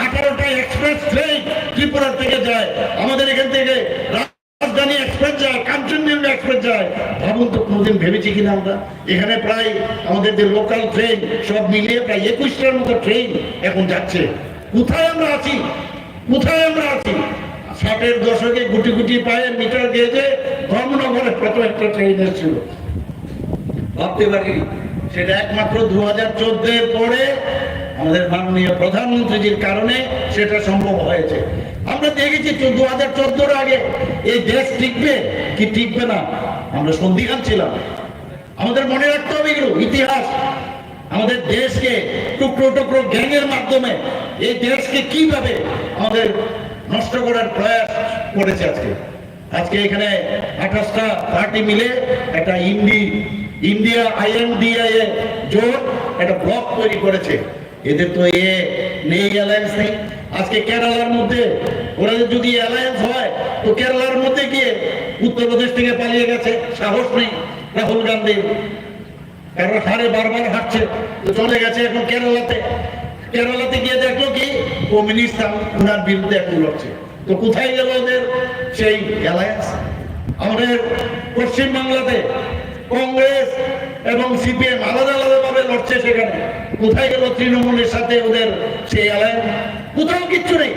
18টা এক্সপ্রেস ট্রেন ত্রিপুরার থেকে যায়, আমাদের এখান থেকে রাজধানী এক্সপ্রেস যায়, কাঞ্চনজঙ্ঘা এক্সপ্রেস যায়। ভাবুন তো, কোনোদিন ভেবেছি কিনা আমরা। এখানে প্রায় আমাদের যে লোকাল ট্রেন সব মিলিয়ে প্রায় 21টার মতো ট্রেন এখন যাচ্ছে। কোথায় আমরা আছি? 60-এর দশকে গুটি গুটি পায়ে মিটার গেজে ধর্মনগরে প্রথম একটা ট্রেন এসেছিল, ভাবতে পারি। সেটা একমাত্র 2014-এর পরে আমাদের মাননীয় প্রধানমন্ত্রীজির কারণে সেটা সম্ভব হয়েছে। আমরা দেখেছি 2014-এর আগে এই দেশ টিকবে কি টিকবে না, আমরা সন্দিহান ছিলাম। আমাদের মনে রাখতে হবে এগুলো ইতিহাস। আমাদের দেশকে টুকরো টুকরো গ্যাংয়ের মাধ্যমে এই দেশকে কিভাবে আমাদের নষ্ট করার প্রয়াস করেছে। আজকে এখানে 28টা পার্টি মিলে একটা ইন্ডিয়া INDIA জোট একটা ব্লক তৈরি করেছে। এদের তো নেই, অ্যালায়েন্স নেই। আজকে কেরালার মধ্যে ওরা যদি অ্যালায়েন্স হয়, তো কেরালার মধ্যে গিয়ে উত্তরপ্রদেশ থেকে পালিয়ে গেছে, সাহস নেই রাহুল গান্ধী, কারণ হারে বারবার হাঁটছে, তো চলে গেছে এখন কেরালাতে গিয়ে দেখলো কি কমিউনিস্ট ওনার বিরুদ্ধে এখন লড়ছে। তো কোথায় গেল ওদের সেই অ্যালায়েন্স? আমাদের পশ্চিম বাংলাতে কংগ্রেস এবং CPM আলাদা ভাবে লড়ছে, সেখানে কোথায় গেল তৃণমূলের সাথে ওদের সেই অ্যালায়েন্স? কোথাও কিচ্ছু নেই।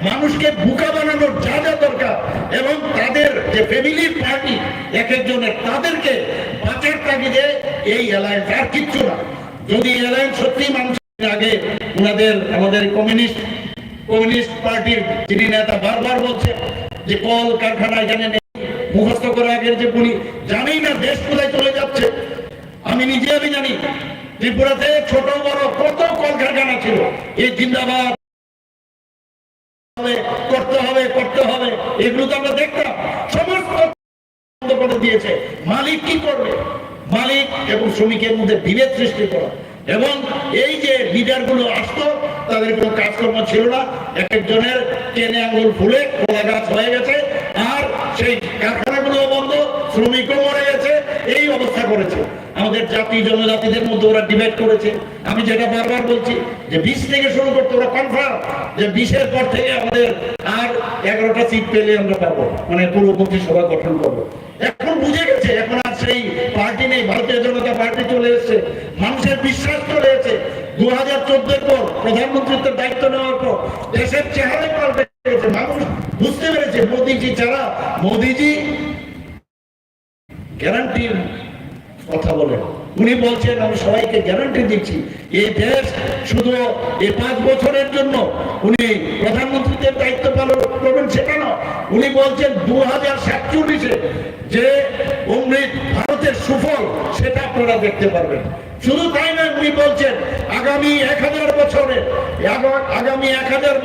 মানুষকে বোকা বানানোর যা দরকার, এবং তাদের যে ফ্যামিলি পার্টি এক একজনের, তাদেরকে বাঁচার তাগিদে এই অ্যালায়েন্স, আর কিচ্ছু না। যদি অ্যালায়েন্স সত্যি মানুষের আগে আমাদের কমিউনিস্ট পার্টির যিনি নেতা বারবার বলছে যে কল কারখানা এখানে নেই, মুখস্থ করে আগের যে বলি, জানি না দেশ কোথায় চলে যাচ্ছে। আমি জানি ত্রিপুরাতে ছোট বড় কত কলকারখানা ছিল, এই জিন্দাবাদ করতে হবে এগুলো তো আমরা দেখতাম, সমস্ত বন্ধ করে দিয়েছে। মালিক কি করবে? মালিক এবং শ্রমিকের মধ্যে বিভেদ সৃষ্টি করা। এবং এই যে লিডারগুলো আসতো তাদের কোনো কাজকর্ম ছিল না, এক একজনের টেনে আঙুল ফুলে কলা গাছ হয়ে গেছে, আর সেই কারখানাগুলো বন্ধ, শ্রমিকও মরে গেছে, এই অবস্থা করেছে। আমাদের জাতি জনজাতিদের মধ্যে ওরা ডিবেট করেছে। আমি যেটা বারবার বলছি যে 20 থেকে শুরু করতে ওরা কনফার্ম যে 20-এর পর থেকে আমাদের আর 11টা সিট পেলে আমরা পাবো, মানে পুরো মন্ত্রিসভা গঠন করবো। এখন বুঝে গেছে, এখন আর সেই পার্টি নেই, ভারতীয় জনতা পার্টি চলে এসেছে, মানুষের বিশ্বাস চলে এসেছে। 2014-এর পর প্রধানমন্ত্রীত্বের দায়িত্ব নেওয়ার পর দেশের চেহারা পাল্টে গেছে, মানুষ বুঝতে পেরেছে মোদিজি ছাড়া, মোদিজি গ্যারান্টির কথা বলেন, উনি বলছেন আমি সবাইকে গ্যারান্টি দিচ্ছি এই দেশ শুধু এই 5 বছরের জন্য উনি প্রধানমন্ত্রীদের দায়িত্ব পালন করবেন সেটা না, উনি বলছেন 2047-এ যে অমৃত ভারতের সুফল সেটা আপনারা দেখতে পারবেন। শুধু তাই নয়, উনি বলছেন আগামী 1000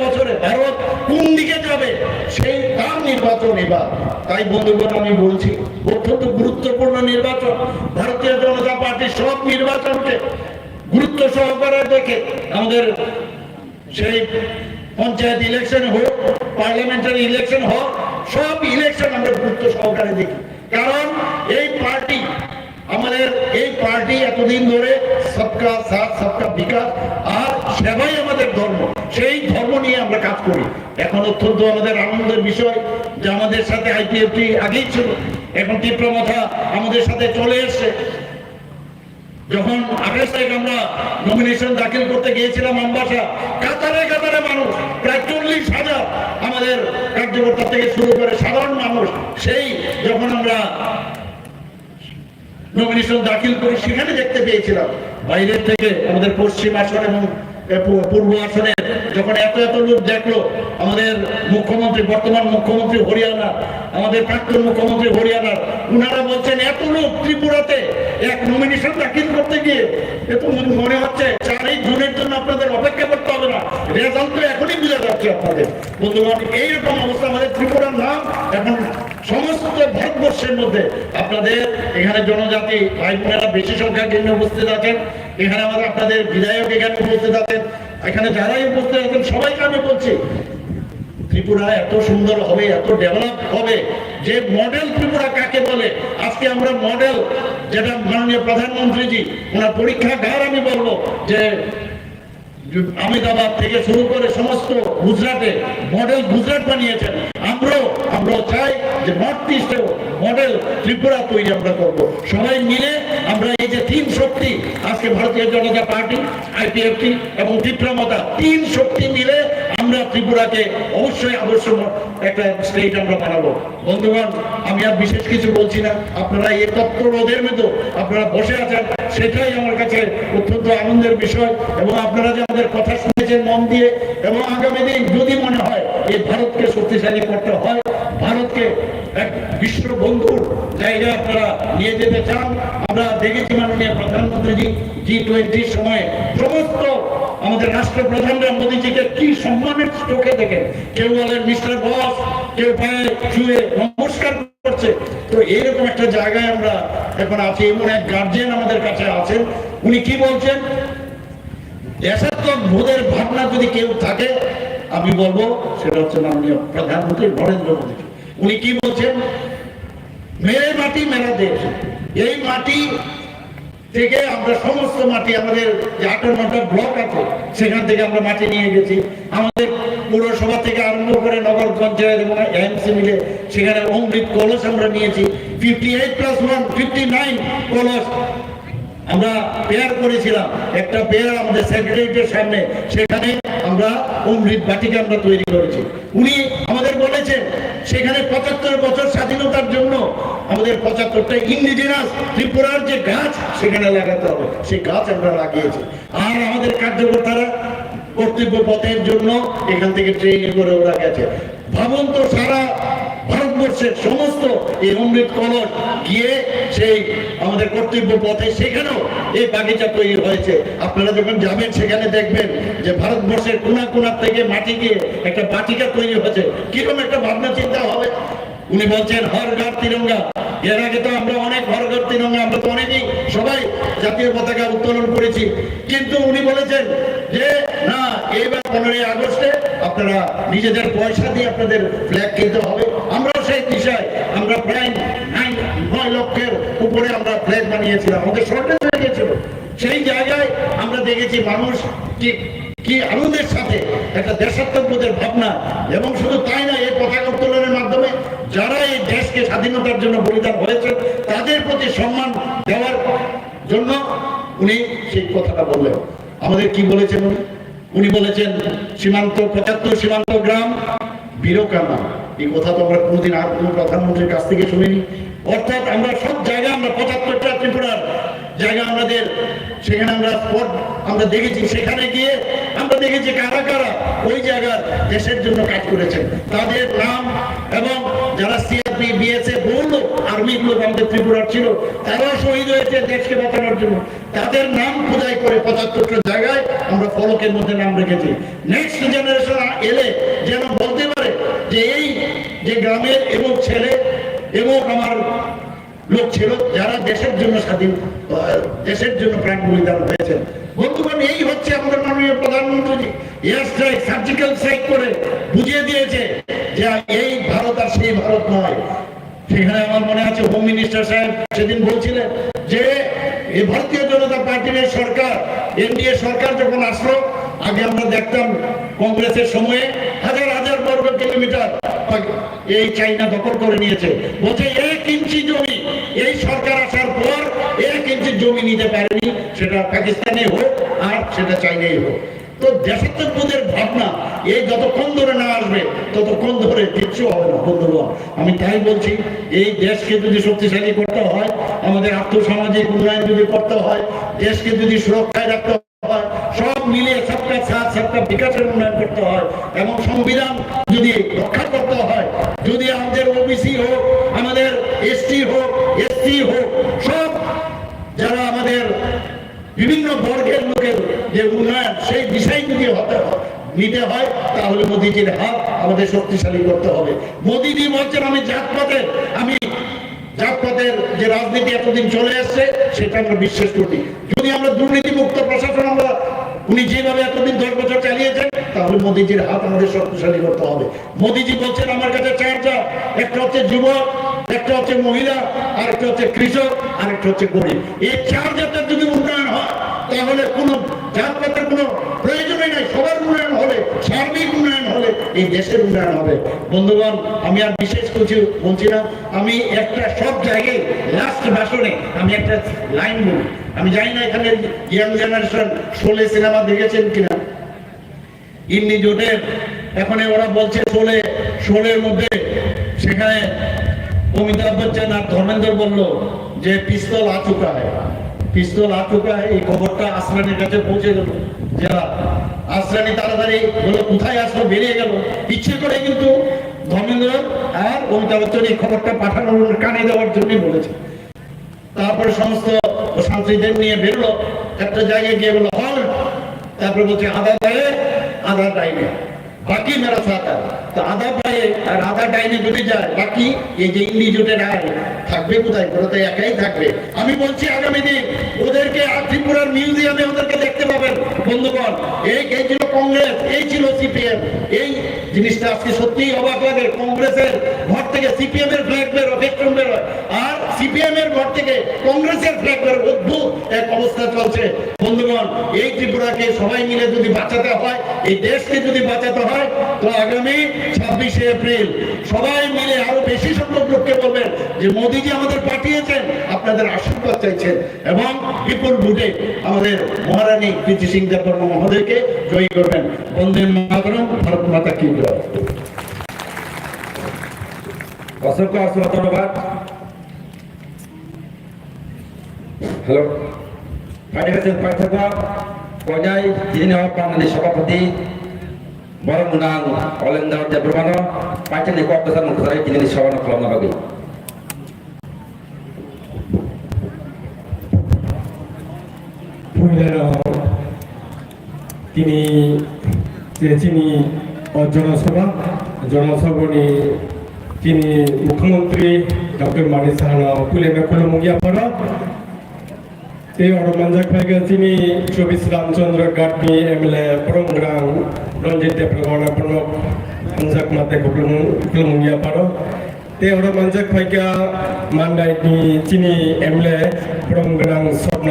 বছরে ভারত কোন দিকে যাবে সেই তার নির্বাচন এবার। তাই বন্ধুগণ আমি বলছি অত্যন্ত গুরুত্বপূর্ণ নির্বাচন। ভারতীয় জনতা পার্টি সব নির্বাচনকে গুরুত্ব সহকারে দেখে, আমাদের সেই পঞ্চায়েত ইলেকশন হোক, পার্লামেন্টারি ইলেকশন হোক, সব ইলেকশন আমরা গুরুত্ব সহকারে দেখি। কারণ এই পার্টি, আমাদের এই পার্টি এতদিন ধরে সবকা সাথ সবকা বিকাশ আর সেবাই আমাদের ধর্ম, সেই ধর্ম নিয়ে আমরা কাজ করি। এখন অত্যন্ত আমাদের আনন্দের বিষয় যে আমাদের সাথে আইপিএফটি আগেই ছিল, এখন তীব্রমাথা আমাদের সাথে চলে এসছে। যখন 28 তারিখ আমরা নমিনেশন দাখিল করতে গিয়েছিলাম আমবাসা, কাতারে কাতারে মানুষ, প্রায় 40,000 আমাদের কার্যকর্তা থেকে শুরু করে সাধারণ মানুষ, সেই যখন আমরা নমিনেশন দাখিল করে সেখানে দেখতে পেয়েছিলাম বাইরের থেকে আমাদের পশ্চিম আসন এবং পূর্ব আসনে যখন এত এত লোক দেখলো, আমাদের মুখ্যমন্ত্রী, বর্তমান মুখ্যমন্ত্রী হরিয়ানা, আমাদের প্রাক্তন মুখ্যমন্ত্রী হরিয়ানার, উনারা বলছেন এত লোক ত্রিপুরাতে এক নমিনেশন দাখিল করতে গিয়ে এত মনে হচ্ছে 4 জুনের জন্য আপনাদের অপেক্ষা করতে হবে না, রেজাল্ট তো এখনই বুঝে যাচ্ছে আপনাদের। বন্ধুগণ, এইরকম অবস্থা আমাদের ত্রিপুরার নাম এখন সমস্ত ভারতবর্ষের মধ্যে। আপনাদের এখানে জনজাতি ভাই বোনেরা বেশি সংখ্যায় কেন্দ্রে উপস্থিত আছেন, এখানে আমাদের আপনাদের বিধায়ক এখানে উপস্থিত আছেন, এখানে যারাই উপস্থিত আছেন সবাইকে আমি বলছি ত্রিপুরা এত সুন্দর হবে, এত ডেভেলপ হবে যে মডেল ত্রিপুরা কাকে বলে। আজকে আমরা মডেল, যেটা মাননীয় প্রধানমন্ত্রীজি ওনার পরীক্ষাগার, আমি বলবো যে আহমেদাবাদ থেকে শুরু করে সমস্ত গুজরাটে মডেল গুজরাট বানিয়েছেন। আমরাও চাই যে নর্থ ইস্টে মডেল ত্রিপুরা তৈরি আমরা করবো। সবাই মিলে আমরা এই যে 3 শক্তি, আজকে ভারতীয় জনতা পার্টি, আইপিএফটি এবং তীব্রমতা, 3 শক্তি মিলে আমরা ত্রিপুরাকে অবশ্যই একটা স্টেট আমরা বানাবো। বন্ধুগণ, আমি আর বিশেষ কিছু বলছি না, আপনারা এই তত্ত্ব রোধের মতো আপনারা বসে আছেন, সেটাই আমার কাছে অত্যন্ত আনন্দের বিষয়। এবং আপনারা যে আমাদের কথা শুনেছেন মন দিয়ে, এবং আগামী দিন যদি মনে হয় এই ভারতকে শক্তিশালী করতে হয়, ভারতকে এক বিশ্ব বন্ধুর জায়গায় আপনারা নিয়ে যেতে চান, আমরা দেখেছি মাননীয় প্রধানমন্ত্রীজি G20 সময়ে সমস্ত আমাদের রাষ্ট্রপ্রধানরা মোদীজিকে কি সম্মানের চোখে দেখেন, কেউ বলেন মিস্টার বস, কেউ পায়ে ছুঁয়ে নমস্কার করছে। তো এইরকম একটা জায়গায় আমরা এখন আছি। এমন এক গার্জিয়ান আমাদের কাছে আছেন, উনি কি বলছেন, দেশাত্মবোধের ভাবনা যদি কেউ থাকে আমি বলবো সেটা হচ্ছে মাননীয় প্রধানমন্ত্রী নরেন্দ্র মোদী। উনি কি বলছেন, মেরে মাটি মেরা দেশ, এই মাটি থেকে আমরা সমস্ত মাটি, আমাদের যে 58টা ব্লক আছে সেখান থেকে আমরা মাটি নিয়ে গেছি। আমাদের পৌরসভা থেকে আরম্ভ করে নগর পঞ্চায়েত এবং এমসি মিলে সেখানে অমৃত কলস আমরা নিয়েছি। 58+1 59 কলস আমরা পেয়ার করেছিলাম, একটা পেয়ার আমাদের সেক্রেটারিয়েটের সামনে, সেখানে আমরা অমৃত বাটিকা আমরা তৈরি করেছি। উনি আমাদের বলেছেন সেখানে 75 বছর স্বাধীনতার জন্য আমাদের 75টা ইন্ডিজিনাস ত্রিপুরার যে গাছ সেখানে লাগাতে হবে, সেই গাছ আমরা লাগিয়েছি। আর আমাদের কার্যকর্তারা কর্তব্য পথের জন্য এখান থেকে ট্রেনিং করে ওরা গেছে। ভাবুন তো, সারা ভারতবর্ষের সমস্ত এই অমৃত কলস গিয়ে সেই আমাদের কর্তব্য পথে সেখানেও এই বাগিচা তৈরি হয়েছে। আপনারা যখন যাবেন সেখানে দেখবেন যে ভারতবর্ষের কোনা কোনা থেকে মাটি গিয়ে একটা বাটিকা তৈরি হয়েছে। কিরকম একটা ভাবনা চিন্তা হবে। উনি বলছেন হর ঘর তিরঙ্গা। এর আগে তো আমরা অনেক হর ঘর তিরঙ্গা, আমরা তো অনেকেই সবাই জাতীয় পতাকা উত্তোলন করেছি, কিন্তু উনি বলেছেন যে না, এইবার 15ই আগস্টে আপনারা নিজেদের পয়সা দিয়ে আপনাদের ফ্ল্যাগ কিনতে হবে। আমরাও সেই দিশায় আমরা প্রায় 9 লক্ষের উপরে আমরা ফ্ল্যাগ বানিয়েছিলাম, আমাদের শর্টেজ হয়ে গেছিল। সেই জায়গায় আমরা দেখেছি মানুষ কি আনন্দের সাথে একটা দেশাত্মবোধের ভাবনা, এবং শুধু তাই না, এই পতাকা উত্তোলনের মাধ্যমে যারা এই দেশকে স্বাধীনতার জন্য বলিদান হয়েছে তাদের প্রতি সম্মান দেওয়ার জন্য উনি সেই কথাটা বললেন। আমাদের কি বলেছেন উনি বলেছেন সীমান্ত 75 সীমান্ত গ্রাম বীরকানা। এই কথা তো আমরা কোনোদিন আর কোনো প্রধানমন্ত্রীর কাছ থেকে শুনিনি। অর্থাৎ আমরা সব জায়গায়, আমরা 75টা ত্রিপুরার জায়গা আমাদের, সেখানে আমরা স্পট আমরা দেখেছি, সেখানে গিয়ে আমরা দেখেছি কারা কারা ওই জায়গার দেশের জন্য কাজ করেছেন, তাদের নাম, এবং যারা সিআরপি বিএসএফ বহু আর্মি গ্রুপ আমাদের ত্রিপুরার ছিল, তারাও শহীদ হয়েছে দেশকে বাঁচানোর জন্য, তাদের নাম খোদাই করে 75টা জায়গায় আমরা ফলকের মধ্যে নাম রেখেছি। নেক্সট জেনারেশন এলে যেন বলতে পারে যে এই যে গ্রামের এবং ছেলে এবং আমার লোক ছিল যারা দেশের জন্য স্বাধীন, দেশের জন্য প্রাণ বলিদান হয়েছেন। বন্ধুগণ, এই হচ্ছে আমাদের মাননীয় প্রধানমন্ত্রী এয়ার স্ট্রাইক, সার্জিক্যাল স্ট্রাইক করে বুঝিয়ে দিয়েছে যে এই ভারত আর সেই ভারত নয়। সেখানে আমার মনে আছে হোম মিনিস্টার সাহেব সেদিন বলছিলেন যে এই ভারতীয় জনতা পার্টির সরকার, এনডিএ সরকার যখন আসলো, আগে আমরা দেখতাম কংগ্রেসের সময়ে হাজার হাজার বর্গ কিলোমিটার এই চাইনা দখল করে নিয়েছে। বলছে 1 ইঞ্চি জমি এই সরকার আসার পর 1 ইঞ্চি জমি নিতে পারেনি, সেটা পাকিস্তানে হোক আর সেটা চাইনাই হোক। তো দেশাত্মবোধের ভাবনা এই যতক্ষণ ধরে না আসবে ততক্ষণ ধরে কিচ্ছু হবে না। বন্ধুগণ, আমি তাই বলছি, এই দেশকে যদি শক্তিশালী করতে হয়, আমাদের আর্থসামাজিক উন্নয়ন যদি করতে হয়, দেশকে যদি সুরক্ষায় রাখতে হয়, সব মিলিয়ে সবটা সাথ সবটা বিকাশের উন্নয়ন করতে হয়, এবং সংবিধান যদি রক্ষা করতে হয়, যদি আমাদের ওবিসি হোক, আমাদের এসটি হোক, এসসি হোক, সব যারা আমাদের বিভিন্ন বর্গের লোকের যে উন্নয়ন, সেই বিষয় যদি নিতে হয়, তাহলে মোদীজির হাত আমাদের শক্তিশালী করতে হবে। মোদীজি বলছেন আমি জাতপাতের যে রাজনীতি এতদিন চলে আসছে সেটা আমরা বিশ্বাস করি। যদি আমরা দুর্নীতিমুক্ত প্রশাসন আমরা উনি যেভাবে এতদিন 10 বছর চালিয়েছেন, তাহলে মোদীজির হাত আমাদের শক্তিশালী করতে হবে। মোদীজি বলছেন আমার কাছে 4 জাত, একটা হচ্ছে যুবক, একটা হচ্ছে মহিলা, আর একটা হচ্ছে কৃষক, আর একটা হচ্ছে গরিব। এই 4 জাতের যদি উন্নয়ন হয় তাহলে কোনো জাতপাতের কোনো প্রয়োজনই নাই। সবার উন্নয়ন হলে, সার্বিক উন্নয়ন হলে এই দেশের উন্নয়ন হবে। বন্ধুগণ, আমি আর বিশেষ কিছু বলছি না, আমি একটা সব জায়গায় লাস্ট ভাষণে আমি একটা লাইন বলি। আমি জানি না এখানে ইয়াং জেনারেশন শোলে সিনেমা দেখেছেন কিনা। ইন্নি জোটের এখন ওরা বলছে শোলের মধ্যে সেখানে অমিতাভ বচ্চন আর ধর্মেন্দ্র বলল যে পিস্তল আ চুকা হয়, পিস্তল আ চুকা হয়। এই খবরটা আসরানির কাছে পৌঁছে গেল। যারা আসরানি তাড়াতাড়ি বললো কোথায় আসলো, বেরিয়ে গেল। ইচ্ছে করে কিন্তু ধর্মেন্দ্র আর অমিতাভ বচ্চন এই খবরটা পাঠানোর কানে দেওয়ার জন্যই বলেছে। তারপরে সমস্ত সাংসদদের নিয়ে বেরোলো, একটা জায়গায় গিয়ে বললো হল, তারপরে বলছে আধা পায়ে আধা ডাইনে, বাকি মেরা সাথা। তো আধা পায়ে আর আধা ডাইনে যদি যায়, বাকি এই যে ইন্ডি জোটের আয় থাকবে কোথায়? ওরা তো একাই থাকবে। আমি বলছি আগামী দিন ওদেরকে ত্রিপুরার মিউজিয়ামে ওদেরকে দেখতে পাবেন। বন্ধুগণ, এই ছিল কংগ্রেস, এই ছিল সিপিএম। এই জিনিসটা আজকে সত্যিই অবাক লাগে। কংগ্রেসের ঘর থেকে সিপিএম এর ফ্ল্যাগ বের হয়, বের হয়, আর সিপিএম এর ঘর থেকে কংগ্রেসের ফ্ল্যাগ বের। অদ্ভুত এক অবস্থা চলছে। বন্ধুগণ, এই ত্রিপুরাকে সবাই মিলে যদি বাঁচাতে হয়, এই দেশকে যদি বাঁচাতে হয়, তো আগামী 26শে এপ্রিল সবাই মিলে আরো বেশি সংখ্যক লোককে বলবেন যে মোদীজি আমাদের পাঠিয়েছেন, আপনাদের আশীর্বাদ চাইছেন, এবং বিপুল ভোটে আমাদের মহারানী প্রীতি সিং দেববর্মা মহোদয়কে জয়ী করবেন। বন্দে মাতরম, ভারত মাতা কি জয়। অসংখ্য অসংখ্য ধন্যবাদ। হ্যালো, পর্যায় যিনি বাংলাদেশ সভাপতি বরং নাং অলেন্দার দেব্রমানো পাইছেন কক্সবাজার মুখসারি যিনি সভানো খালামনা বাকি। তিনি জনসভা জনসভাनि যিনি মুখ্যমন্ত্রী ডক্টর মানি সাহানা কুলেমে কুলমুগিয়া পড়া এই অরমানজাক ভাইকে যিনি চব্বিশ রামচন্দ্র গাটনি এমএলএ প্রমগ্রাং রঞ্জিত দেবগৌড়া প্রণব হানজাক মাতে কুলমুগিয়া পড়া ते orang manjak mereka mandai di sini emle program sopna